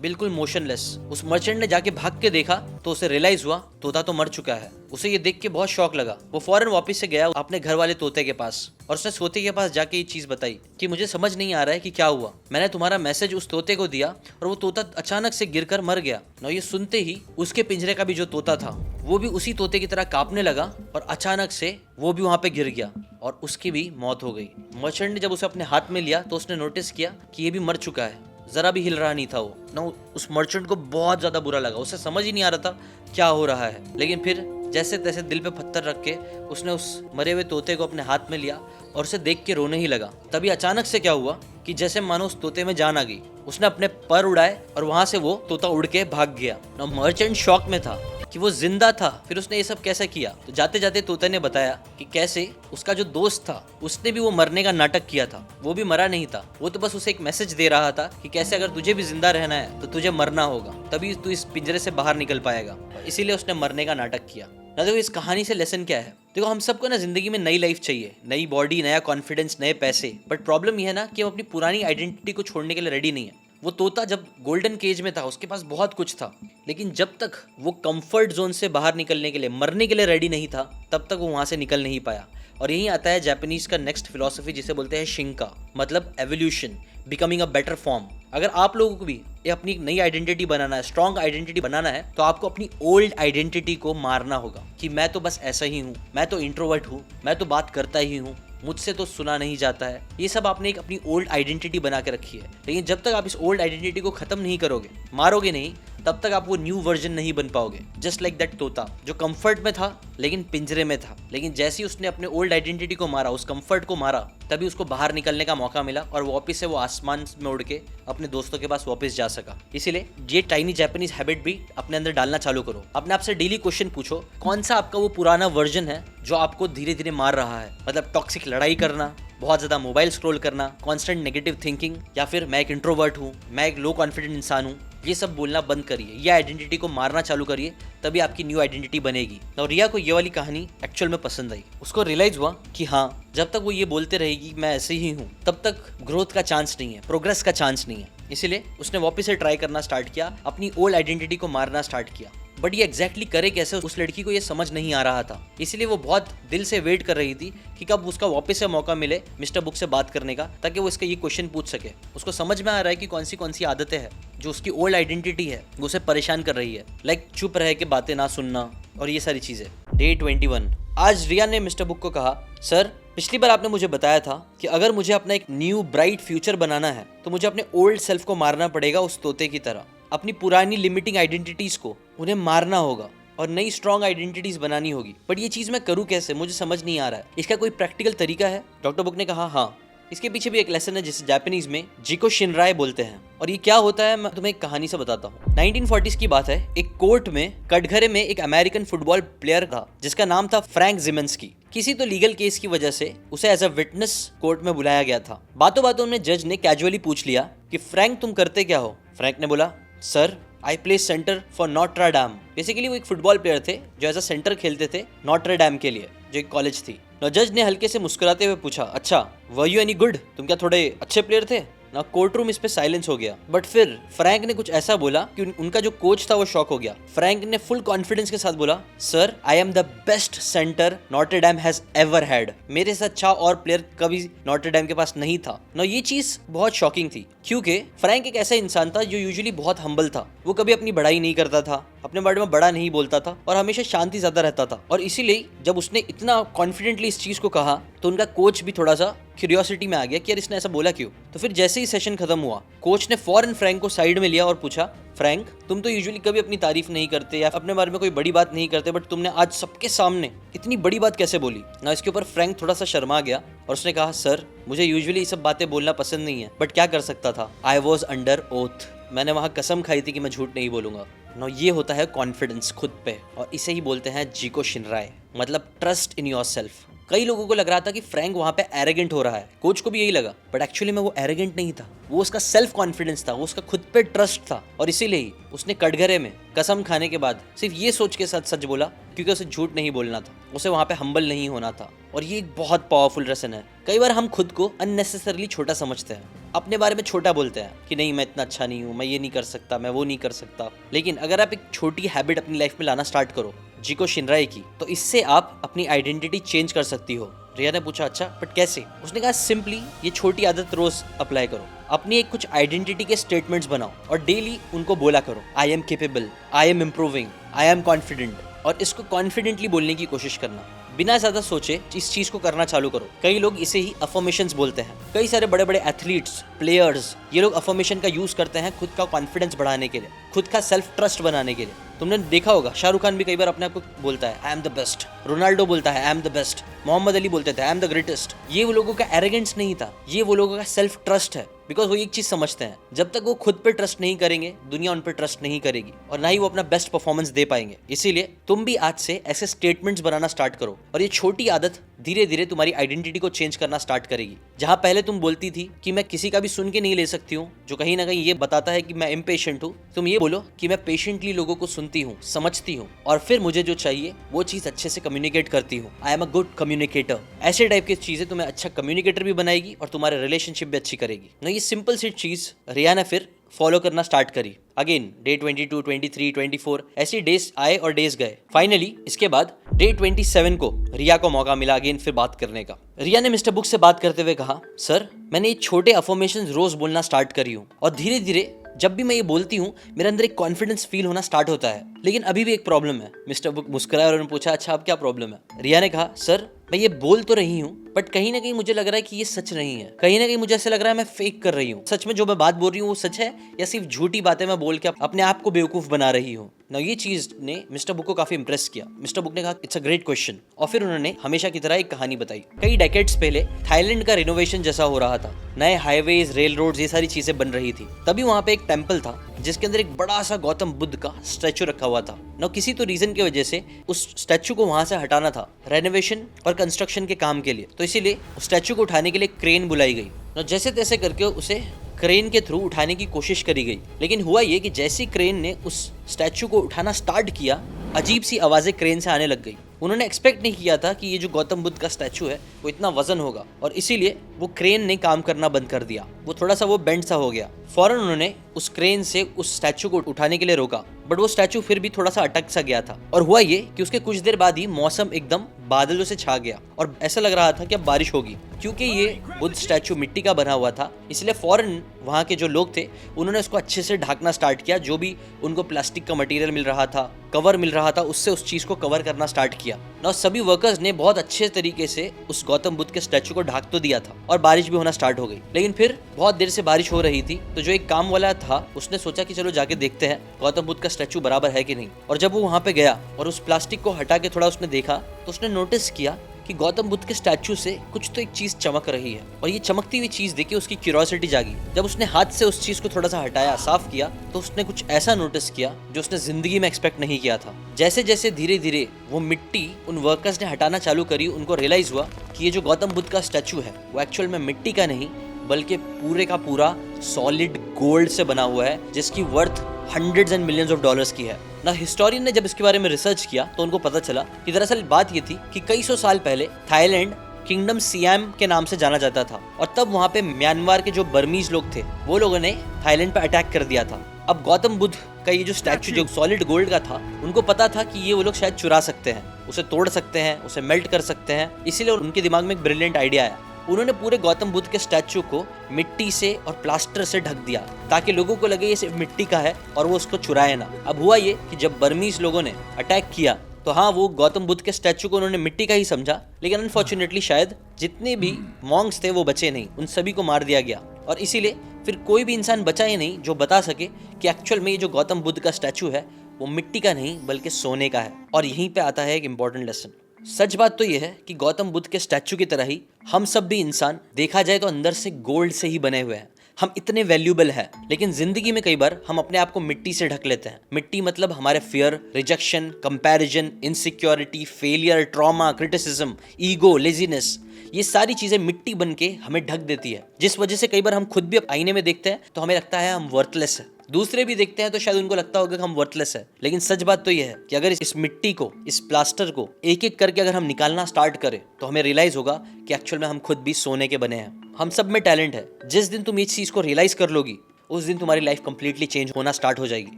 बिल्कुल मोशनलेस। उस मर्चेंट ने जाके भाग के देखा तो उसे रियलाइज हुआ तोता तो मर चुका है। उसे ये देख के बहुत शौक लगा। वो फौरन वापस से गया अपने घर वाले तोते के पास और उसने तोते के पास जाके ये चीज बताई कि मुझे समझ नहीं आ रहा है कि क्या हुआ, मैंने तुम्हारा मैसेज उस तोते को दिया और वो तोता अचानक से गिरकर मर गया। ना ये सुनते ही उसके पिंजरे का भी जो तोता था वो भी उसी तोते की तरह कांपने लगा और अचानक से वो भी वहां पे गिर गया और उसकी भी मौत हो गई। मर्चेंट ने जब उसे अपने हाथ में लिया तो उसने नोटिस किया कि ये भी मर चुका है, जरा भी हिल रहा नहीं था वो ना। उस मर्चेंट को बहुत ज्यादा बुरा लगा, उसे समझ ही नहीं आ रहा था क्या हो रहा है। लेकिन फिर जैसे तैसे दिल पे पत्थर रख के उसने उस मरे हुए तोते को अपने हाथ में लिया और उसे देख के रोने ही लगा। तभी अचानक से क्या हुआ कि जैसे मानो उस तोते में जान आ गई, उसने अपने पर उड़ाए और वहां से वो तोता उड़ के भाग गया। ना मर्चेंट शॉक में था कि वो जिंदा था, फिर उसने ये सब कैसे किया। तो जाते जाते तोते ने बताया कि कैसे उसका जो दोस्त था उसने भी वो मरने का नाटक किया था, वो भी मरा नहीं था, वो तो बस उसे एक मैसेज दे रहा था कि कैसे अगर तुझे भी जिंदा रहना है तो तुझे मरना होगा, तभी तू इस पिंजरे से बाहर निकल पाएगा। इसीलिए उसने मरने का नाटक किया। ना देखो इस कहानी से लेसन क्या है? देखो हम सबको ना जिंदगी में नई लाइफ चाहिए, नई बॉडी, नया कॉन्फिडेंस, नए पैसे, बट प्रॉब्लम यह है ना कि हम अपनी पुरानी आइडेंटिटी को छोड़ने के लिए रेडी नहीं है। वो तोता जब गोल्डन केज में था उसके पास बहुत कुछ था, लेकिन जब तक वो कंफर्ट जोन से बाहर निकलने के लिए, मरने के लिए रेडी नहीं था, तब तक वो वहां से निकल नहीं पाया। और यही आता है जापानीज का नेक्स्ट फिलॉसफी जिसे बोलते हैं शिंका, मतलब evolution, becoming a better form. अगर आप लोगों को भी अपनी नई आइडेंटिटी बनाना है, स्ट्रॉन्ग आइडेंटिटी बनाना है, तो आपको अपनी ओल्ड आइडेंटिटी को मारना होगा कि मैं तो बस ऐसा ही हूँ, मैं तो इंट्रोवर्ट हूँ, मैं तो बात करता ही हूँ, मुझसे तो सुना नहीं जाता है। ये सब आपने एक अपनी ओल्ड आइडेंटिटी बना के रखी है, लेकिन जब तक आप इस ओल्ड आइडेंटिटी को खत्म नहीं करोगे, मारोगे नहीं, तब तक आप वो न्यू वर्जन नहीं बन पाओगे। जस्ट लाइक दैट तोता जो कंफर्ट में था लेकिन पिंजरे में था, लेकिन जैसे ही उसने अपने ओल्ड आइडेंटिटी को मारा, उस कंफर्ट को मारा, तभी उसको बाहर निकलने का मौका मिला और वापस से वो आसमान में उड़ के अपने दोस्तों के पास वापस जा सका। इसीलिए ये टाइनी जापानीज हैबिट भी अपने अंदर डालना चालू करो। अपने आप से डेली क्वेश्चन पूछो, कौन सा आपका वो पुराना वर्जन है जो आपको धीरे धीरे मार रहा है? मतलब टॉक्सिक लड़ाई करना, बहुत ज्यादा मोबाइल स्क्रॉल करना, कांस्टेंट नेगेटिव थिंकिंग, या फिर मैं एक इंट्रोवर्ट हूँ, मैं एक लो कॉन्फिडेंट इंसान हूँ। ये सब बोलना बंद करिए, ये आइडेंटिटी को मारना चालू करिए, तभी आपकी न्यू आइडेंटिटी बनेगी। और रिया को ये वाली कहानी एक्चुअल में पसंद आई। उसको रियलाइज हुआ कि हाँ, जब तक वो ये बोलते रहेगी मैं ऐसे ही हूँ, तब तक ग्रोथ का चांस नहीं है, प्रोग्रेस का चांस नहीं है। इसीलिए उसने वापस से ट्राई करना स्टार्ट किया, अपनी ओल्ड आइडेंटिटी को मारना स्टार्ट किया। बट ये एग्जैक्टली करे कैसे, उस लड़की को ये समझ नहीं आ रहा था। इसीलिए वो बहुत दिल से वेट कर रही थी कि कब उसका वापस से मौका मिले मिस्टर बुक से बात करने का, ताकि वो इसका ये क्वेश्चन पूछ सके। उसको समझ में आ रहा है कि कौन सी आदतें हैं जो उसकी ओल्ड आइडेंटिटी है वो उसे परेशान कर रही है, लाइक चुप रह के बातें ना सुनना और ये सारी चीजें। डे 21। आज रिया ने मिस्टर बुक को कहा, सर पिछली बार आपने मुझे बताया था कि अगर मुझे अपना एक न्यू ब्राइट फ्यूचर बनाना है तो मुझे अपने ओल्ड सेल्फ को मारना पड़ेगा, उस तोते की तरह। अपनी पुरानी लिमिटिंग आइडेंटिटीज को उन्हें मारना होगा और नई स्ट्रॉन्ग आइडेंटिटीज बनानी होगी। बट ये चीज मैं करूँ कैसे, मुझे समझ नहीं आ रहा है, इसका कोई प्रैक्टिकल तरीका है? डॉक्टर बुक ने कहा हाँ, इसके पीछे भी एक लेसन है जिसे जापानीज में जिको शिनराय बोलते हैं। और ये क्या होता है मैं तुम्हें एक कहानी से बताता हूँ। 1940s की बात है। एक कोर्ट में कटघरे में एक अमेरिकन फुटबॉल प्लेयर था जिसका नाम था फ्रैंक जिमेंस्की। किसी तो लीगल केस की वजह से उसे एज अ विटनेस कोर्ट में बुलाया गया था। बातों बातों में जज ने कैजुअली पूछ लिया कि फ्रैंक तुम करते क्या हो। फ्रैंक ने बोला, sir I play centre for Notre dam. Basically वो एक फुटबॉल प्लेयर थे जो एज अ सेंटर खेलते थे नॉट्रे डैम के लिए, जो एक कॉलेज थी। ना जज ने हल्के से मुस्कुराते हुए पूछा, अच्छा वर यू एनी गुड, तुम क्या थोड़े अच्छे प्लेयर थे। ना कोर्ट रूम इस पे साइलेंस हो गया। बट फिर फ्रैंक ने कुछ ऐसा बोला कि उनका जो कोच था वो शॉक हो गया। फ्रैंक ने फुल कॉन्फिडेंस के साथ बोला, sir I am the best centre Notre dam has ever had. मेरे से अच्छा और प्लेयर कभी नॉट्रे डैम के पास नहीं था। ना ये चीज बहुत शॉकिंग थी क्योंकि फ्रैंक एक ऐसा इंसान था जो यूजुअली बहुत हम्बल था। वो कभी अपनी बड़ाई नहीं करता था, अपने बारे में बड़ा नहीं बोलता था और हमेशा शांति ज्यादा रहता था। और इसीलिए जब उसने इतना कॉन्फिडेंटली इस चीज को कहा तो उनका कोच भी थोड़ा सा क्यूरियोसिटी में आ गया कि यार इसने ऐसा बोला क्यों। तो फिर जैसे ही सेशन खत्म हुआ, कोच ने फौरन फ्रैंक को साइड में लिया और पूछा, फ्रैंक तुम तो यूजुअली कभी अपनी तारीफ नहीं करते या अपने बारे में कोई बड़ी बात नहीं करते, बट तुमने आज सबके सामने इतनी बड़ी बात कैसे बोली। ना इसके ऊपर फ्रैंक थोड़ा सा शर्मा गया और उसने कहा, सर मुझे यूजुअली ये सब बातें बोलना पसंद नहीं है, बट क्या कर सकता था, आई वॉज अंडर ओथ। मैंने वहां कसम खाई थी कि मैं झूठ नहीं बोलूंगा। ना ये होता है कॉन्फिडेंस खुद पे, और इसे ही बोलते हैं जिको शिनराय, मतलब ट्रस्ट इन योरसेल्फ। कई लोगों को लग रहा था कि फ्रैंक वहां पे एरोगेंट हो रहा है, कोच को भी यही लगा, बट एक्चुअली में वो एरोगेंट नहीं था। वो उसका सेल्फ कॉन्फिडेंस था, वो उसका खुद पे ट्रस्ट था। और इसीलिए ही उसने कटघरे में कसम खाने के बाद सिर्फ ये सोच के साथ सच बोला क्योंकि उसे झूठ नहीं बोलना था, उसे वहां पे हम्बल नहीं होना था। और ये एक बहुत पावरफुल लेसन है। कई बार हम खुद को अननेसेसरली छोटा समझते हैं, अपने बारे में छोटा बोलते हैं कि नहीं मैं इतना अच्छा नहीं हूँ, मैं ये नहीं कर सकता, मैं वो नहीं कर सकता। लेकिन अगर आप एक छोटी हैबिट अपनी लाइफ में लाना स्टार्ट करो जिको शिनराय की, तो इससे आप अपनी आइडेंटिटी चेंज कर सकती हो। रिया ने पूछा, अच्छा बट कैसे। उसने कहा, सिंपली ये छोटी आदत रोज अप्लाई करो। अपनी एक कुछ आइडेंटिटी के स्टेटमेंट्स बनाओ और डेली उनको बोला करो, I am capable, I am improving, I am confident. और इसको कॉन्फिडेंटली बोलने की कोशिश करना, बिना ज्यादा सोचे इस चीज को करना चालू करो। कई लोग इसे ही अफर्मेशंस बोलते हैं। कई सारे बड़े बड़े एथलीट्स, प्लेयर्स, ये लोग अफर्मेशन का यूज करते हैं खुद का कॉन्फिडेंस बढ़ाने के लिए, खुद का सेल्फ ट्रस्ट बनाने के लिए। तुमने देखा होगा शाहरुख खान भी कई बार अपने आप को बोलता है I am the best, Ronaldo बोलता है I am the best, Muhammad Ali बोलते थे आई एम द ग्रेटेस्ट। ये वो लोगों का एरोगेंस नहीं था, ये वो लोगों का सेल्फ ट्रस्ट है। बिकॉज वो एक चीज समझते हैं, जब तक वो खुद पे ट्रस्ट नहीं करेंगे दुनिया उन पे ट्रस्ट नहीं करेगी और ना ही वो अपना बेस्ट परफॉर्मेंस दे पाएंगे। इसीलिए तुम भी आज से ऐसे स्टेटमेंट्स बनाना स्टार्ट करो और ये छोटी आदत धीरे धीरे तुम्हारी आइडेंटिटी को चेंज करना स्टार्ट करेगी। जहां पहले तुम बोलती थी कि मैं किसी का भी सुन के नहीं ले सकती हूँ, जो कहीं ना कहीं ये बताता है कि मैं इम्पेशेंट हूँ, तुम ये बोलो कि मैं पेशेंटली लोगों को सुनती हूँ, समझती हूँ और फिर मुझे जो चाहिए वो चीज अच्छे से कम्युनिकेट करती हूँ। I am a good communicator. ऐसे टाइप की चीजें तुम्हें अच्छा कम्युनिकेटर भी बनाएगी और तुम्हारे रिलेशनशिप भी अच्छी करेगी ना। ये सिंपल सी चीज रिया ने फिर फॉलो करना स्टार्ट करी। अगेन डे 22, 23, 24 ऐसे डेज आए और डेज गए। फाइनली इसके बाद डे 27 को रिया को मौका मिला अगेन फिर बात करने का। रिया ने मिस्टर बुक से बात करते हुए कहा, सर मैंने ये छोटे अफर्मेशंस रोज बोलना स्टार्ट करी हूँ और धीरे धीरे जब भी मैं ये बोलती हूँ मेरे अंदर एक कॉन्फिडेंस फील होना स्टार्ट होता है, लेकिन अभी भी एक प्रॉब्लम है। मिस्टर बुक मुस्कुराया और उन्होंने पूछा, अच्छा अब क्या प्रॉब्लम है। रिया ने कहा, सर मैं ये बोल तो रही हूँ बट कहीं ना कहीं मुझे लग रहा है कि ये सच नहीं है, कहीं ना कहीं मुझे ऐसा लग रहा है मैं फेक कर रही हूँ। सच में जो मैं बात बोल रही हूँ वो सच है या सिर्फ झूठी बातें मैं बोल के अपने आप को बेवकूफ बना रही हूँ। ना ये चीज ने मिस्टर बुक को काफी इंप्रेस किया। मिस्टर बुक ने कहा, इट्स अ ग्रेट क्वेश्चन। और फिर उन्होंने हमेशा की तरह एक कहानी बताई। कई डेकेड्स पहले थाईलैंड का रिनोवेशन जैसा हो रहा था, नए हाईवेज, रेल रोड, ये सारी चीजें बन रही थी। तभी वहां पे एक टेम्पल था जिसके अंदर एक बड़ा सा गौतम बुद्ध का स्टैचू रखा हुआ था। ना किसी तो रीजन की वजह से उस स्टैचू को वहां से हटाना था रेनोवेशन और कंस्ट्रक्शन के काम के लिए, तो इसीलिए उस स्टैचू को उठाने के लिए क्रेन बुलाई गई। ना जैसे तैसे करके उसे क्रेन के थ्रू उठाने की कोशिश करी गई, लेकिन हुआ ये कि जैसी क्रेन ने उस स्टैचू को उठाना स्टार्ट किया, अजीब सी आवाजें क्रेन से आने लग गई। उन्होंने एक्सपेक्ट नहीं किया था कि ये जो गौतम बुद्ध का स्टैचू है वो इतना वजन होगा और इसीलिए वो क्रेन ने काम करना बंद कर दिया। वो थोड़ा सा वो बेंड सा हो गया। फौरन उन्होंने उस क्रेन से उस स्टैचू को उठाने के लिए रोका, बट वो स्टैचू फिर भी थोड़ा सा अटक सा गया था। और हुआ ये कि उसके कुछ देर बाद ही मौसम एकदम बादलों से छा गया और ऐसा लग रहा था कि अब बारिश होगी। क्योंकि ये बुद्ध स्टैचू मिट्टी का बना हुआ था, इसलिए फौरन वहाँ के जो लोग थे उन्होंने उसको अच्छे से ढकना स्टार्ट किया। जो भी उनको प्लास्टिक का मटेरियल मिल रहा था, कवर मिल रहा था, उससे उस चीज को कवर करना स्टार्ट किया। ना सभी वर्कर्स ने बहुत अच्छे तरीके से उस गौतम बुद्ध के स्टैचू को ढक तो दिया था और बारिश भी होना स्टार्ट हो गई। लेकिन फिर बहुत देर से बारिश हो रही थी, तो जो एक काम वाला था उसने सोचा कि चलो जाके देखते हैं गौतम बुद्ध का स्टैचू बराबर है कि नहीं। और जब वो वहाँ पे गया और उस प्लास्टिक को हटा के थोड़ा उसने देखा, तो उसने नोटिस किया कि गौतम बुद्ध के स्टैचू से कुछ तो एक चीज चमक रही है, और ये चमकती हुई चीज देख के उसकी क्यूरियोसिटी जागी। जब उसने हाथ से उस चीज को थोड़ा सा हटाया, साफ किया, तो उसने कुछ ऐसा नोटिस किया जो उसने जिंदगी में एक्सपेक्ट नहीं किया था। जैसे जैसे धीरे धीरे वो मिट्टी उन वर्कर्स ने हटाना चालू करी, उनको रियलाइज हुआ कि ये जो गौतम बुद्ध का स्टैचू है वो एक्चुअल में मिट्टी का नहीं बल्कि पूरे का पूरा सॉलिड गोल्ड से बना हुआ है, जिसकी worth hundreds and millions of dollars की है ना। हिस्टोरियन ने जब इसके बारे में रिसर्च किया तो उनको पता चला कि दरअसल बात ये थी कि कई सौ साल पहले थाईलैंड किंगडम सियाम के नाम से जाना जाता था, और तब वहाँ पे म्यांमार के जो बर्मीज लोग थे वो लोगों ने थाईलैंड पे अटैक कर दिया था। अब गौतम बुद्ध का ये जो स्टैचू जो सॉलिड गोल्ड का था, उनको पता था कि ये वो लोग शायद चुरा सकते हैं, उसे तोड़ सकते हैं, उसे मेल्ट कर सकते हैं। इसीलिए उनके दिमाग में एक ब्रिलियंट आइडिया आया। उन्होंने पूरे गौतम बुद्ध के स्टैचू को मिट्टी से और प्लास्टर से ढक दिया ताकि लोगों को लगे ये सिर्फ मिट्टी का है और वो उसको चुराए ना। अब हुआ ये कि जब बर्मीज लोगों ने अटैक किया तो हाँ, वो गौतम बुद्ध के स्टैचू को उन्होंने मिट्टी का ही समझा, लेकिन अनफॉर्चुनेटली शायद जितने भी मॉन्क्स थे वो बचे नहीं, उन सभी को मार दिया गया। और इसीलिए फिर कोई भी इंसान बचा ही नहीं जो बता सके कि एक्चुअल में ये जो गौतम बुद्ध का स्टैचू है वो मिट्टी का नहीं बल्कि सोने का है। और यहीं पे आता है एक इम्पॉर्टेंट लेसन। सच बात तो यह है कि गौतम बुद्ध के स्टैचू की तरह ही हम सब भी इंसान देखा जाए तो अंदर से गोल्ड से ही बने हुए हैं। हम इतने वैल्यूबल हैं, लेकिन जिंदगी में कई बार हम अपने आप को मिट्टी से ढक लेते हैं। मिट्टी मतलब हमारे fear, rejection, comparison, insecurity, failure, trauma, criticism, ego, laziness, ये सारी चीजें मिट्टी बन के हमें ढक देती है, जिस वजह से कई बार हम खुद भी आईने में देखते हैं तो हमें लगता है हम वर्थलेस है। दूसरे भी देखते हैं तो शायद उनको लगता होगा कि हम वर्थलेस है। लेकिन सच बात तो यह है कि अगर इस मिट्टी को, इस प्लास्टर को एक एक करके अगर हम निकालना स्टार्ट करें तो हमें रियलाइज होगा कि एक्चुअल में हम खुद भी सोने के बने हैं। हम सब में टैलेंट है। जिस दिन तुम इस चीज को रियलाइज कर लोगी उस दिन तुम्हारी लाइफ कंप्लीटली चेंज होना स्टार्ट हो जाएगी।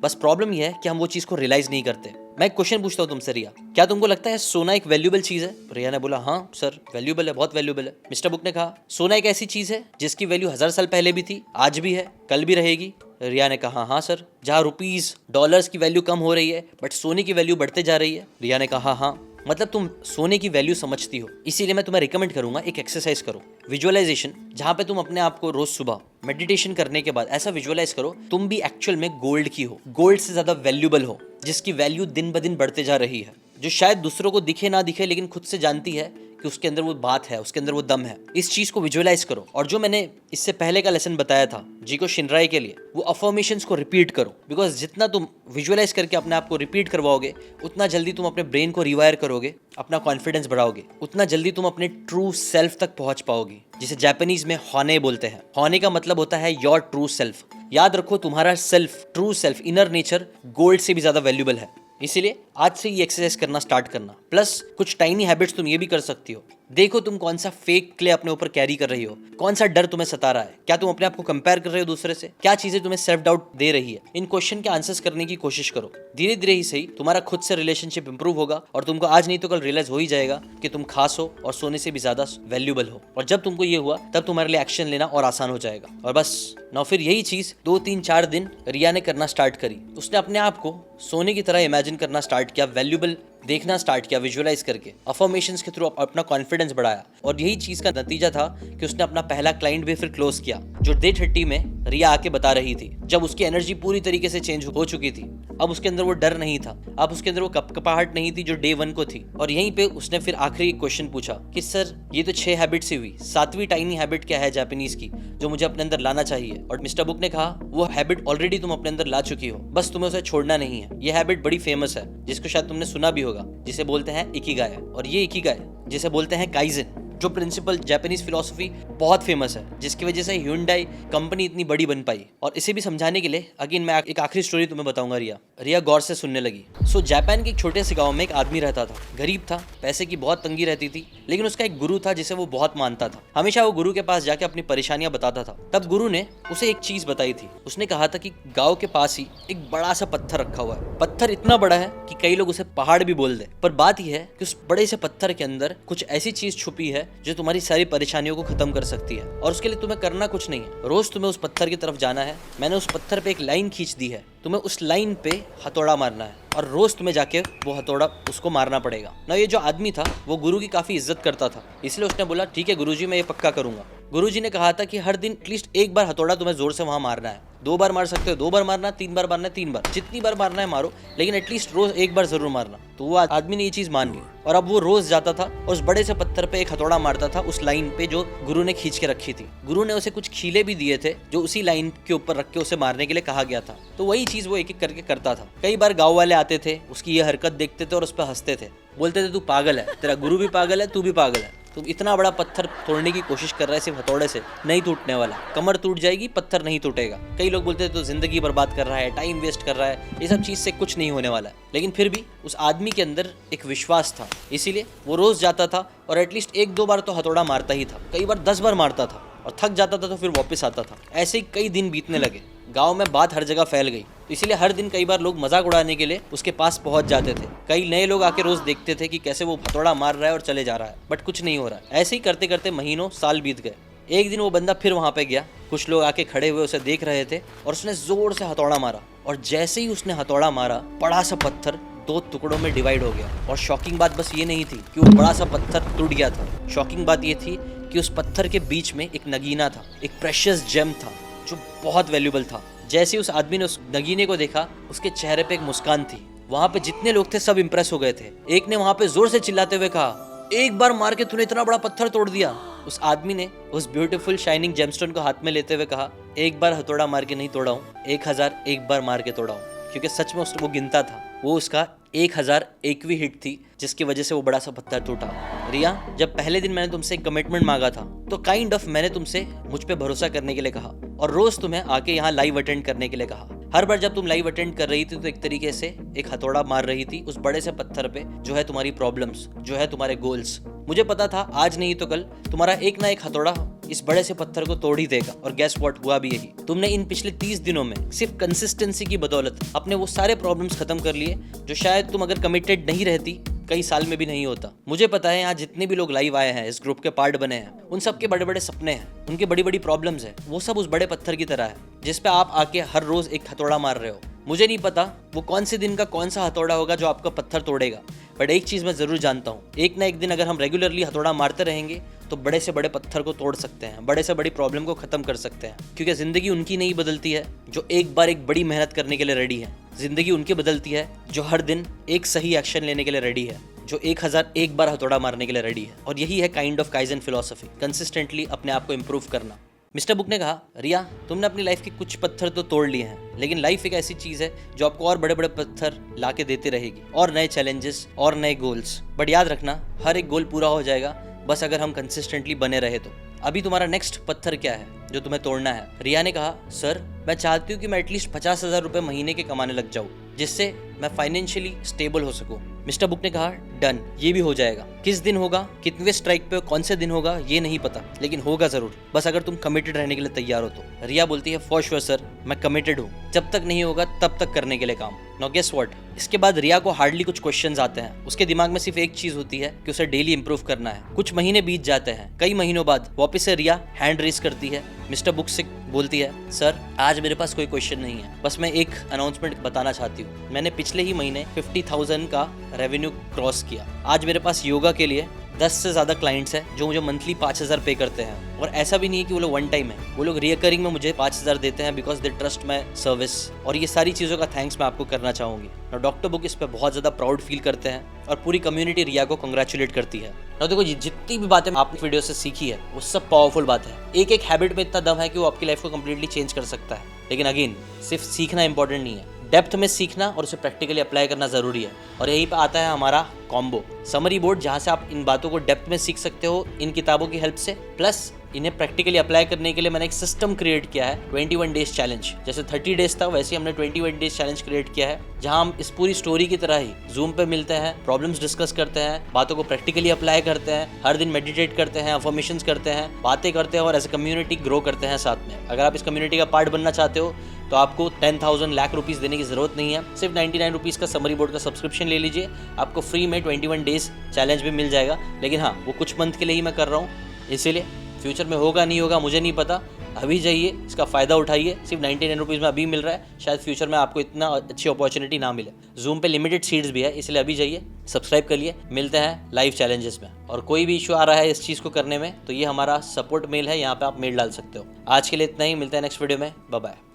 बस प्रॉब्लम यह है कि हम वो चीज को रियलाइज नहीं करते। मैं एक क्वेश्चन पूछता हूँ तुमसे रिया, क्या तुमको लगता है सोना एक वैल्यूबल चीज है? रिया ने बोला हाँ सर, वैल्यूबल है, बहुत वैल्यूबल है। मिस्टर बुक ने कहा सोना एक ऐसी चीज है जिसकी वैल्यू 1000 साल पहले भी थी, आज भी है, कल भी रहेगी। रिया ने कहा हाँ सर, जहाँ रुपीस डॉलर्स की वैल्यू कम हो रही है बट सोने की वैल्यू बढ़ते जा रही है। रिया ने कहा हाँ, मतलब तुम सोने की वैल्यू समझती हो। इसीलिए मैं तुम्हें रिकमेंड करूंगा एक एक्सरसाइज करो, विजुअलाइजेशन, जहाँ पे तुम अपने आप को रोज सुबह मेडिटेशन करने के बाद ऐसा विजुअलाइज करो तुम भी एक्चुअल में गोल्ड की हो, गोल्ड से ज्यादा वैल्यूबल हो, जिसकी वैल्यू दिन ब दिन बढ़ते जा रही है, जो शायद दूसरों को दिखे ना दिखे लेकिन खुद से जानती है कि उसके अंदर वो बात है, उसके अंदर वो दम है। इस चीज को विजुअलाइज करो। और जो मैंने इससे पहले का लेसन बताया था जीको शिनराई के लिए, वो अफर्मेशंस को रिपीट करो, बिकॉज जितना तुम विजुअलाइज करके अपने आप को रिपीट करवाओगे उतना जल्दी तुम अपने ब्रेन को रिवायर करोगे, अपना कॉन्फिडेंस बढ़ाओगे, उतना जल्दी तुम अपने ट्रू सेल्फ तक पहुंच पाओगे, जिसे जापानीज में होने बोलते हैं। होने का मतलब होता है योर ट्रू सेल्फ। याद रखो तुम्हारा self, true self, inner nature gold से भी ज्यादा वैल्यूबल है। इसीलिए आज से ये एक्सरसाइज करना स्टार्ट करना। प्लस कुछ टाइनी हैबिट्स तुम ये भी कर सकती हो। देखो तुम कौन सा फेक क्ले अपने ऊपर कैरी कर रही हो, कौन सा डर तुम्हें सता रहा है, क्या तुम अपने आप को कंपेयर कर रहे हो दूसरे से, क्या चीजें तुम्हें सेल्फ डाउट दे रही है। इन क्वेश्चन के आंसर्स करने की कोशिश करो। धीरे धीरे ही सही तुम्हारा खुद से रिलेशनशिप इंप्रूव होगा और तुमको आज नहीं तो कल रियलाइज हो ही जाएगा कि तुम खास हो और सोने से भी ज्यादा वैल्यूबल हो। और जब तुमको ये हुआ तब तुम्हारे लिए एक्शन लेना और आसान हो जाएगा। और बस ना, फिर यही चीज 2-3-4 दिन रिया ने करना स्टार्ट करी। उसने अपने आप को सोने की तरह इमेजिन करना स्टार्ट किया, वैल्यूबल देखना स्टार्ट किया विजुअलाइज करके, अफर्मेशंस के थ्रू अपना कॉन्फिडेंस बढ़ाया। और यही चीज का नतीजा था कि उसने अपना पहला क्लाइंट भी फिर क्लोज किया, जो डे 30 में रिया आके बता रही थी, जब उसकी एनर्जी पूरी तरीके से चेंज हो चुकी थी। अब उसके अंदर वो डर नहीं था, अब उसके अंदर वो कपकपाहट नहीं थी जो डे 1 को थी। और यहीं पे उसने फिर आखिरी क्वेश्चन पूछा कि सर ये तो 6 हैबिट्स ही हुई, 7वीं टाइनी हैबिट क्या है जापानीज की जो मुझे अपने अंदर लाना चाहिए? और मिस्टर बुक ने कहा वो हैबिट ऑलरेडी तुम अपने अंदर ला चुकी हो, बस तुम्हें उसे छोड़ना नहीं है। ये हैबिट बड़ी फेमस है जिसको शायद तुमने सुना भी होगा, जिसे बोलते हैं इकिगाई। और ये इकिगाई जिसे बोलते हैं काइजन, जो प्रिंसिपल जापानीज फिलॉसफी बहुत फेमस है, जिसकी वजह से Hyundai कंपनी इतनी बड़ी बन पाई। और इसे भी समझाने के लिए अगेन मैं एक आखिरी स्टोरी तुम्हें बताऊंगा। रिया गौर से सुनने लगी। जापान के एक छोटे से गांव में एक आदमी रहता था, गरीब था, पैसे की बहुत तंगी रहती थी, लेकिन उसका एक गुरु था जिसे वो बहुत मानता था। हमेशा वो गुरु के पास जाके अपनी परेशानियां बताता था। तब गुरु ने उसे एक चीज बताई थी। उसने कहा था कि गांव के पास ही एक बड़ा सा पत्थर रखा हुआ है। पत्थर इतना बड़ा है कि कई लोग उसे पहाड़ भी बोल दे, पर बात यह है कि उस बड़े से पत्थर के अंदर कुछ ऐसी चीज छुपी है जो तुम्हारी सारी परेशानियों को खत्म कर सकती है। और उसके लिए तुम्हें करना कुछ नहीं है, रोज तुम्हें उस पत्थर की तरफ जाना है। मैंने उस पत्थर पे एक लाइन खींच दी है, तुम्हें उस लाइन पे हथौड़ा मारना है और रोज तुम्हें जाके वो हथौड़ा उसको मारना पड़ेगा ना। ये जो आदमी था वो गुरु की काफी इज्जत करता था, इसलिए उसने बोला ठीक है गुरुजी, मैं ये पक्का करूंगा। गुरुजी ने कहा था कि हर दिन एटलीस्ट एक बार हथौड़ा तुम्हें जोर से वहां मारना है। 2 बार मार सकते हो 2 बार मारना, 3 बार मारना है 3 बार, जितनी बार मारना है मारो, लेकिन एटलीस्ट रोज 1 बार जरूर मारना। तो वो आदमी ने ये चीज मान ली और अब वो रोज जाता था और उस बड़े से पत्थर पे एक हथौड़ा मारता था उस लाइन पे जो गुरु ने खींच के रखी थी। गुरु ने उसे कुछ खीले भी दिए थे जो उसी लाइन के ऊपर रख के उसे मारने के लिए कहा गया था। तो वही चीज वो एक एक करके करता था। कई बार गाँव वाले आते थे, उसकी ये हरकत देखते थे और उस पर हंसते थे, बोलते थे तू पागल है, तेरा गुरु भी पागल है, तू भी पागल है, तुम इतना बड़ा पत्थर तोड़ने की कोशिश कर रहा है सिर्फ हथौड़े से, नहीं टूटने वाला, कमर टूट जाएगी, पत्थर नहीं टूटेगा। कई लोग बोलते थे तो जिंदगी बर्बाद कर रहा है, टाइम वेस्ट कर रहा है, ये सब चीज से कुछ नहीं होने वाला है। लेकिन फिर भी उस आदमी के अंदर एक विश्वास था, इसीलिए वो रोज जाता था और एटलीस्ट 1-2 बार तो हथौड़ा मारता ही था। कई बार 10 बार मारता था और थक जाता था तो फिर वापस आता था। ऐसे ही कई दिन बीतने लगे। गांव में बात हर जगह फैल गई, तो इसीलिए हर दिन कई बार लोग मजाक उड़ाने के लिए उसके पास पहुंच जाते थे। कई नए लोग आके रोज देखते थे कि कैसे वो हथौड़ा मार रहा है और चले जा रहा है, बट कुछ नहीं हो रहा है। ऐसे ही करते करते महीनों साल बीत गए। एक दिन वो बंदा फिर वहां पे गया, कुछ लोग आके खड़े हुए उसे देख रहे थे और उसने जोर से हथौड़ा मारा और जैसे ही उसने हथौड़ा मारा बड़ा सा पत्थर 2 टुकड़ों में डिवाइड हो गया। और शॉकिंग बात बस ये नहीं थी कि वो बड़ा सा पत्थर टूट गया था, शॉकिंग बात ये थी कि उस पत्थर के बीच में एक नगीना था, एक प्रेशियस जेम था जो बहुत वैल्यूबल था। जैसे उस आदमी ने उस नगीने को देखा, उसके चेहरे पे एक मुस्कान थी। वहां पे जितने लोग थे सब इंप्रेस हो गए थे। एक ने वहां पे जोर से चिल्लाते हुए कहा, एक बार मार के तूने इतना बड़ा पत्थर तोड़ दिया। उस आदमी ने उस ब्यूटीफुल शाइनिंग जेमस्टोन को हाथ में लेते हुए कहा, एक बार हथौड़ा मार के नहीं तोड़ा हूँ, 1001 बार मार के तोड़ा हूँ। क्योंकि सच में वो गिनता था, वो उसका 1001वीं हिट थी जिसकी वजह से वो बड़ा सा पत्थर टूटा। रिया, जब पहले दिन मैंने तुमसे एक कमिटमेंट मांगा था तो काइंड ऑफ मैंने तुमसे मुझ पे भरोसा करने के लिए कहा और रोज तुम्हें आके यहाँ लाइव अटेंड करने के लिए कहा। हर बार जब तुम लाइव अटेंड कर रही थी तो एक तरीके से एक हथौड़ा मार रही थी उस बड़े से पत्थर पे जो है तुम्हारी प्रॉब्लम्स, जो है तुम्हारे गोल्स। मुझे पता था आज नहीं तो कल तुम्हारा एक ना एक हथौड़ा इस बड़े से पत्थर को तोड़ ही देगा और गैस व्हाट, हुआ भी यही। तुमने इन पिछले 30 दिनों में सिर्फ कंसिस्टेंसी की बदौलत अपने वो सारे प्रॉब्लम्स खत्म कर लिए जो शायद तुम अगर कमिटेड नहीं रहती कई साल में भी नहीं होता। मुझे पता है यहाँ जितने भी लोग लाइव आए हैं, इस ग्रुप के पार्ट बने हैं, उन सब के बड़े बड़े सपने हैं, उनके बड़ी बड़ी प्रॉब्लम्स हैं, वो सब उस बड़े पत्थर की तरह है जिस पे आप आके हर रोज एक हथौड़ा मार रहे हो। मुझे नहीं पता वो कौन से दिन का कौन सा हथौड़ा होगा जो आपका पत्थर तोड़ेगा, बट एक चीज मैं जरूर जानता हूँ, एक ना एक दिन अगर हम रेगुलरली हथौड़ा मारते रहेंगे तो बड़े से बड़े पत्थर को तोड़ सकते हैं, बड़े से बड़ी प्रॉब्लम को खत्म कर सकते हैं। क्योंकि जिंदगी उनकी नहीं बदलती है जो एक बार एक बड़ी मेहनत करने के लिए रेडी है, जिंदगी उनकी बदलती है जो हर दिन एक सही एक्शन लेने के लिए रेडी है, जो 1001 बार हथौड़ा मारने के लिए रेडी है। और यही है kind of kaizen philosophy, consistently अपने आप को इम्प्रूव करना। मिस्टर बुक ने कहा, रिया तुमने अपनी लाइफ के कुछ पत्थर तो तोड़ लिए हैं, लेकिन लाइफ एक ऐसी चीज है जो आपको और बड़े बड़े पत्थर ला के देते रहेगी, और नए चैलेंजेस और नए गोल्स। बट याद रखना हर एक गोल पूरा हो जाएगा बस अगर हम कंसिस्टेंटली बने रहे तो। अभी तुम्हारा नेक्स्ट पत्थर क्या है जो तुम्हें तोड़ना है? रिया ने कहा, सर मैं चाहती हूँ कि मैं एटलीस्ट 50,000 रुपए महीने के कमाने लग जाऊँ जिससे मैं फाइनेंशियली स्टेबल हो सकूँ। मिस्टर बुक ने कहा, डन, ये भी हो जाएगा। किस दिन होगा, कितने स्ट्राइक पे, कौन से दिन होगा ये नहीं पता, लेकिन होगा जरूर, बस अगर तुम कमिटेड रहने के लिए तैयार हो तो। रिया बोलती है, फॉर श्योर सर, मैं कमिटेड हूँ, जब तक नहीं होगा तब तक करने के लिए काम। नाउ गेस व्हाट, इसके बाद रिया को हार्डली कुछ क्वेश्चंस आते हैं। उसके दिमाग में सिर्फ एक चीज होती है कि उसे डेली इंप्रूव करना है। कुछ महीने बीत जाते हैं, कई महीनों बाद वापस से रिया हैंड रेस करती है, मिस्टर बुक से बोलती है, सर आज मेरे पास कोई क्वेश्चन नहीं है, बस मैं एक अनाउंसमेंट बताना चाहती हूँ। मैंने पिछले ही महीने 50,000 का रेवेन्यू क्रॉस किया। आज मेरे पास योगा के लिए 10 से ज़्यादा क्लाइंट्स हैं जो मुझे मंथली 5,000 पे करते हैं। और ऐसा भी नहीं है कि वो लोग वन टाइम है, वो लोग रिकरिंग में मुझे 5,000 देते हैं because they trust my service. और ये सारी चीज़ों का थैंक्स मैं आपको करना चाहूँगी। और डॉक्टर बुक इस पर बहुत ज़्यादा प्राउड फील करते हैं और पूरी कम्युनिटी रिया को कंग्रेचुलेट करती है। और देखो जितनी भी बातें आपने वीडियो से सीखी है वो सब पावरफुल बात है। एक एक हैबिट में इतना दम है कि वो आपकी लाइफ को कम्प्लीटली चेंज कर सकता है। लेकिन अगेन सिर्फ सीखना इंपॉर्टेंट नहीं है, डेप्थ में सीखना और उसे प्रैक्टिकली अप्लाई करना जरूरी है। और यहीं पे आता है हमारा कॉम्बो समरी बोर्ड, जहाँ से आप इन बातों को डेप्थ में सीख सकते हो इन किताबों की हेल्प से, प्लस इन्हें प्रैक्टिकली अप्लाई करने के लिए मैंने एक सिस्टम क्रिएट किया है, 21 डेज चैलेंज। जैसे 30 डेज था वैसे हमने 21 डेज चैलेंज क्रिएट किया है, जहां हम इस पूरी स्टोरी की तरह ही जूम पे मिलते हैं, प्रॉब्लम्स डिस्कस करते हैं, बातों को प्रैक्टिकली अप्लाई करते हैं, हर दिन मेडिटेट करते हैं, अफर्मेशंस करते हैं, बातें करते हैं और एज ए कम्युनिटी ग्रो करते हैं साथ में। अगर आप इस कम्युनिटी का पार्ट बनना चाहते हो तो आपको 10,000 लाख रुपीस देने की जरूरत नहीं है, सिर्फ 99 रुपीज़ का समरी बोर्ड का सब्सक्रिप्शन ले लीजिए, आपको फ्री में 21 डेज चैलेंज भी मिल जाएगा। लेकिन हाँ, वो कुछ मंथ के लिए ही मैं कर रहा हूँ, इसीलिए फ्यूचर में होगा नहीं होगा मुझे नहीं पता। अभी जाइए, इसका फ़ायदा उठाइए, सिर्फ 99 रुपीज़ में अभी मिल रहा है, शायद फ्यूचर में आपको इतना अच्छी अपॉर्चुनिटी ना मिले। जूम पे लिमिटेड सीट्स भी है, इसलिए अभी जाइए, सब्सक्राइब करिए। मिलते हैं लाइव चैलेंजेस में। और कोई भी इशू आ रहा है इस चीज़ को करने में तो ये हमारा सपोर्ट मेल है, यहाँ पे आप मेल डाल सकते हो। आज के लिए इतना ही, मिलते हैं नेक्स्ट वीडियो में, बाय बाय।